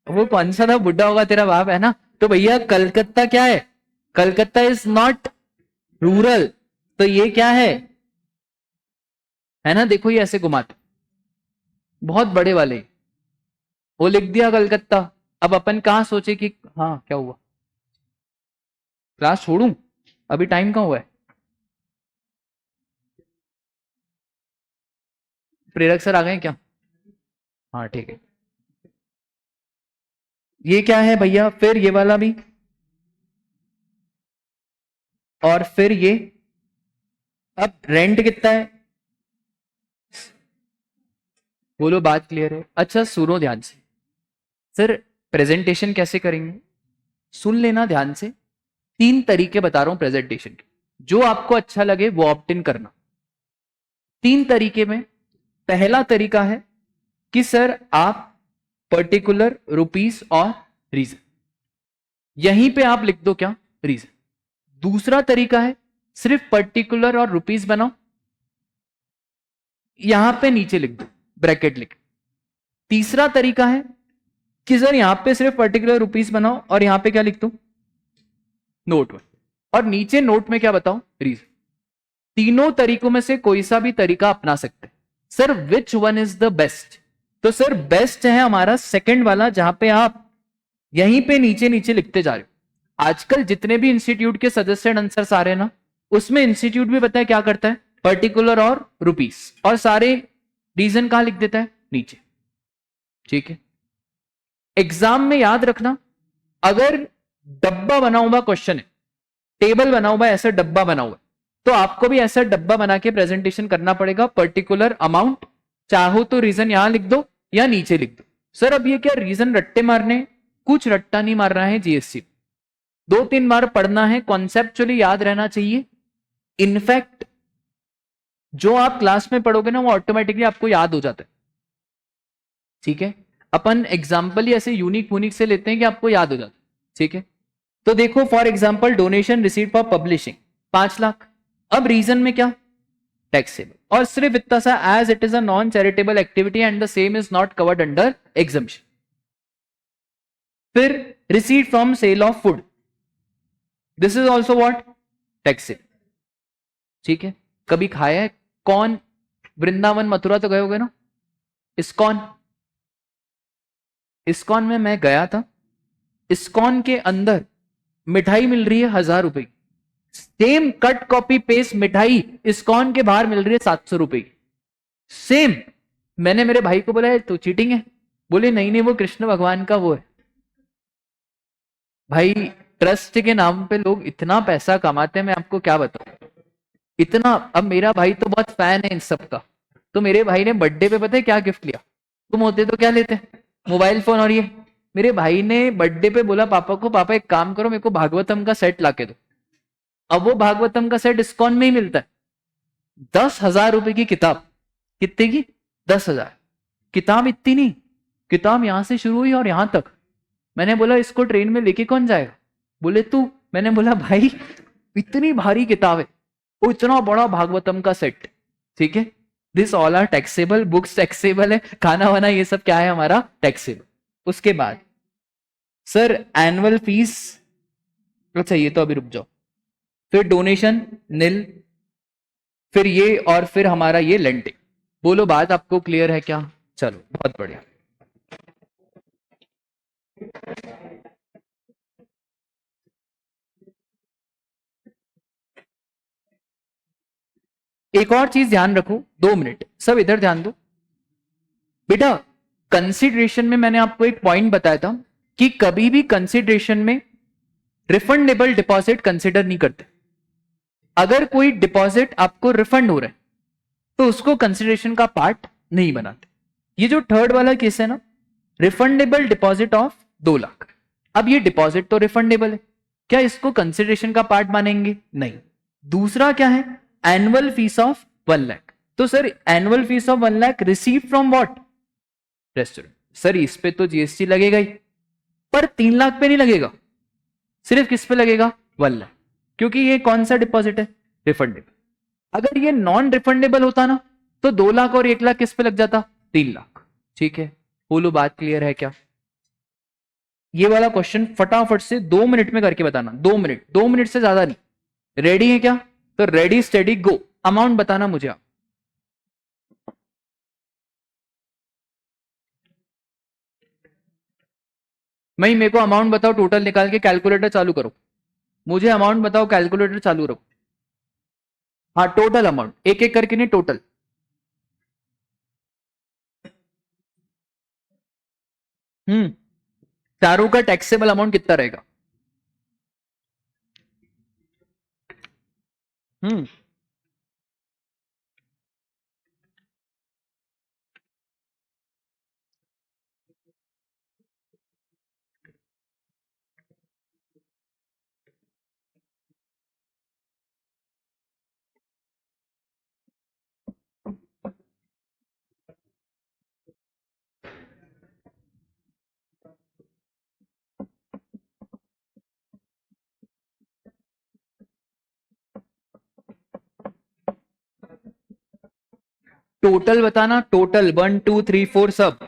वो कौन सा था बुड्ढा? होगा तेरा बाप, है ना? तो भैया कलकत्ता क्या है? कलकत्ता इज नॉट रूरल, तो ये क्या है ना? देखो ये ऐसे घुमाते, बहुत बड़े वाले, वो लिख दिया कलकत्ता। अब अपन कहां सोचे कि हाँ क्या हुआ, क्लास छोड़ूं? अभी टाइम कहाँ हुआ है? प्रेरक सर आ गए क्या? हाँ ठीक है। ये क्या है भैया? फिर ये वाला भी, और फिर ये। अब रेंट कितना है? बोलो बात क्लियर है? अच्छा सुनो ध्यान से, सर प्रेजेंटेशन कैसे करेंगे? सुन लेना ध्यान से, 3 तरीके बता रहा हूं प्रेजेंटेशन के, जो आपको अच्छा लगे वो ऑप्ट इन करना। 3 तरीके में पहला तरीका है कि सर आप पर्टिकुलर रुपीस और रीजन, यहीं पे आप लिख दो क्या? रीजन। दूसरा तरीका है सिर्फ पर्टिकुलर और रुपीस बनाओ, यहां पे नीचे लिख दो, ब्रैकेट लिख। तीसरा तरीका है कि सर यहां पे सिर्फ पर्टिकुलर रुपीस बनाओ और यहां पे क्या लिख दो? नोट वन, और नीचे नोट में क्या बताओ? रीजन। तीनों तरीकों में से कोई सा भी तरीका अपना सकते हैं। Sir which one is the best? तो सर बेस्ट है हमारा सेकंड वाला, जहां पे आप यहीं पे नीचे नीचे लिखते जा रहे हो। आजकल जितने भी इंस्टीट्यूट के सजेस्टेड आंसर्स आ रहे हैं ना, उसमें इंस्टीट्यूट भी पता है क्या करता है? पर्टिकुलर और रुपीस, और सारे रीजन कहां लिख देता है? नीचे, ठीक है? एग्जाम में याद रखना, अगर डब्बा बना हुआ क्वेश्चन है, टेबल बना हुआ है, ऐसा डब्बा बना हुआ है, तो आपको भी ऐसा डब्बा बना के प्रेजेंटेशन करना पड़ेगा। पर्टिकुलर अमाउंट, चाहो तो रीजन यहां लिख दो या नीचे लिख दो। सर अब ये क्या रीजन रट्टे मारने? कुछ रट्टा नहीं मार रहा है जीएससी, 2-3 बार पढ़ना है, कॉन्सेप्चुअली याद रहना चाहिए। इनफैक्ट जो आप क्लास में पढ़ोगे ना वो ऑटोमेटिकली आपको याद हो जाता है, ठीक है। अपन एग्जाम्पल ही ऐसे यूनिक यूनिक से लेते हैं कि आपको याद हो जाता है, ठीक है। तो देखो for example donation receive for publishing 5 lakh. अब रीजन में क्या, टैक्सेबल, और सिर्फ इतना सा, as it is a non charitable activity and the same is not covered under exemption. फिर receive from sale of food, this is also what, taxable, ठीक है। कभी खाया है कौन, वृंदावन मथुरा तो गए होगे ना, इस्कॉन, इस्कॉन में मैं गया था, इस्कॉन के अंदर मिठाई मिल रही है 1000 रुपए की, सेम कट कॉपी पेस्ट मिठाई इस्कॉन के बाहर मिल रही है 700 रुपए की, सेम। मैंने मेरे भाई को बोला तो चीटिंग है, बोले नहीं नहीं वो कृष्ण भगवान का वो है। भाई ट्रस्ट के नाम पे लोग इतना पैसा कमाते हैं, मैं आपको क्या बताऊं, इतना। अब मेरा भाई तो बहुत फैन है इन सब का, तो मेरे भाई ने बर्थडे पे पता है क्या गिफ्ट लिया, तुम होते तो क्या लेते, मोबाइल फोन। और ये मेरे भाई ने बर्थडे पे बोला पापा को, पापा एक काम करो मेरे को भागवतम का सेट लाके दो। अब वो भागवतम का सेट इस्कॉन में ही मिलता है, 10,000 रुपए की किताब, कितने की, 10,000। किताब इतनी नहीं, किताब यहां से शुरू हुई और यहां तक। मैंने बोला इसको ट्रेन में लेके कौन जाएगा, बोले तू। मैंने बोला भाई इतनी भारी किताब है, वो इतना बड़ा भागवतम का सेट, ठीक है। This all are taxable, books taxable है, खाना वाना ये सब क्या है हमारा, टैक्सेबल। उसके बाद सर एनुअल फीस, अच्छा ये तो अभी रुक जाओ, फिर डोनेशन नील, फिर ये, और फिर हमारा ये लेंटिंग। बोलो बात आपको क्लियर है क्या, चलो बहुत बढ़िया। एक और चीज ध्यान रखो, 2 मिनट सब इधर ध्यान दो बेटा। कंसिडरेशन में मैंने आपको एक पॉइंट बताया था कि कभी भी कंसिडरेशन में रिफंडेबल डिपॉजिट कंसिडर नहीं करते। अगर कोई डिपॉजिट आपको रिफंड हो रहा है तो उसको कंसिडरेशन का पार्ट नहीं बनाते। ये जो थर्ड वाला केस है ना, रिफंडेबल डिपॉजिट ऑफ 2 लाख, अब ये डिपॉजिट तो रिफंडेबल है, क्या इसको कंसिडरेशन का पार्ट मानेंगे, नहीं। दूसरा क्या है, एनुअल फीस ऑफ 1 लाख, तो sir annual fees of 1 lakh receive from what, restaurant. Sir इस पे तो जीएसटी लगेगा ही, पर 3 लाख पे नहीं लगेगा, सिर्फ किस पे लगेगा, 1 लाख, क्योंकि ये कौन सा डिपॉजिट है, रिफंडेबल। अगर ये नॉन रिफंडेबल होता ना तो 2 लाख और 1 लाख किस पे लग जाता, 3 लाख, ठीक है। बोलो बात क्लियर है क्या। ये वाला क्वेश्चन फटाफट से 2 मिनट में करके बताना, 2 मिनट, 2 मिनट से ज्यादा नहीं। रेडी है क्या, तो रेडी स्टेडी गो, अमाउंट बताना मुझे आप। मैं मेरे को अमाउंट बताओ, टोटल निकाल के कैलकुलेटर चालू करो, मुझे अमाउंट बताओ, कैलकुलेटर चालू रखो। हाँ टोटल अमाउंट, एक एक करके नहीं, टोटल। चारों का टैक्सेबल अमाउंट कितना रहेगा, हम्म टोटल बताना, टोटल 1 2 3 4 सब।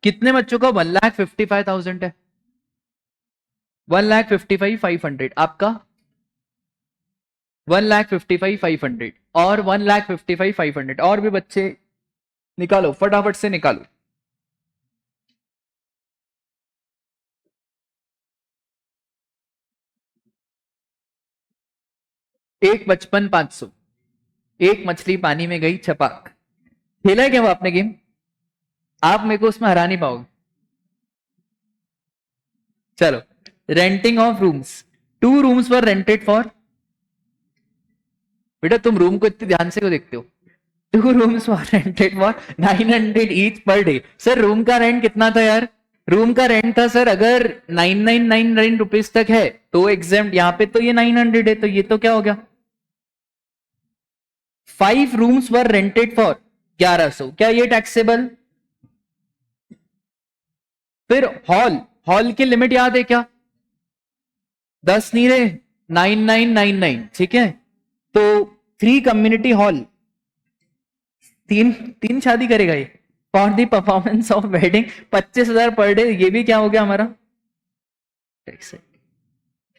कितने बच्चों का, 1,55,000 है, 1,55,500 आपका, 1,55,500 और 1,55,500 और भी बच्चे निकालो, फटाफट से निकालो। एक 55,500, एक मछली पानी में गई छपाक। खेला है क्या वो आपने गेम, आप मेरे को उसमें हरा नहीं पाओगे। चलो, renting of rooms, 2 rooms were rented for, बेटा तुम रूम को इतने ध्यान से क्यों देखते हो, 2 rooms were rented for 900 each per day. Sir room का रेंट कितना था यार, रूम का रेंट था सर अगर 999 रुपीज तक है तो एग्जाम, यहाँ पे तो ये 900 है, तो ये तो क्या हो गया, 5 रूम्स वर रेंटेड फॉर 1100, क्या ये टैक्सेबल? फिर हॉल, हॉल की लिमिट याद है क्या, 10 नहीं रहे, 9999, ठीक है। तो 3 कम्युनिटी हॉल, तीन तीन शादी करेगा ये for the performance of wedding, 25,000 per day, ये भी क्या हो गया हमारा।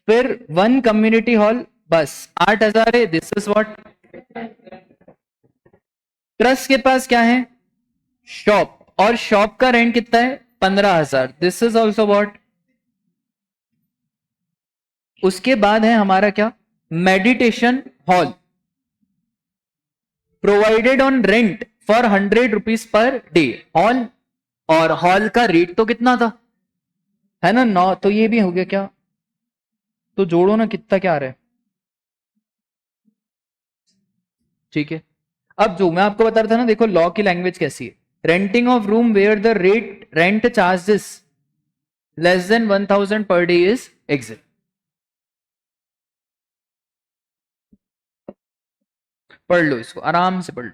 फिर 1 कम्युनिटी हॉल बस 8,000 है, दिस इज व्हाट। ट्रस्ट के पास क्या है, शॉप, और शॉप का रेंट कितना है 15,000, दिस इज ऑल्सो व्हाट। उसके बाद है हमारा क्या, meditation hall provided on rent for 100 rupees per day hall, और हॉल का रेट तो कितना था, है ना 9, तो ये भी हो गया क्या, तो जोड़ो ना कितना क्या आ रहा है, ठीक है। अब जो मैं आपको बता रहा था ना, देखो लॉ की लैंग्वेज कैसी है, renting of room where the rent charges less than 1000 per day is exit. पढ़ लो इसको आराम से पढ़ लो,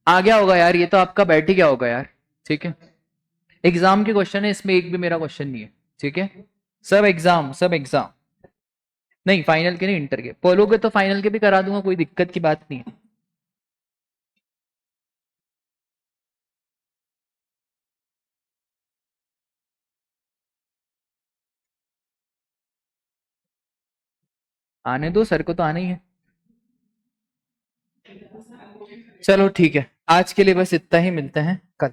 आ गया होगा यार, ये तो आपका बैठ ही गया होगा यार, ठीक है। एग्जाम के क्वेश्चन है, इसमें एक भी मेरा क्वेश्चन नहीं है, ठीक है। सब एग्जाम, सब एग्जाम, नहीं फाइनल के नहीं, इंटर के बोलोगे तो फाइनल के भी करा दूंगा, कोई दिक्कत की बात नहीं है। आने दो सर को, तो आना ही है। चलो ठीक है, आज के लिए बस इतना ही, मिलते हैं कल।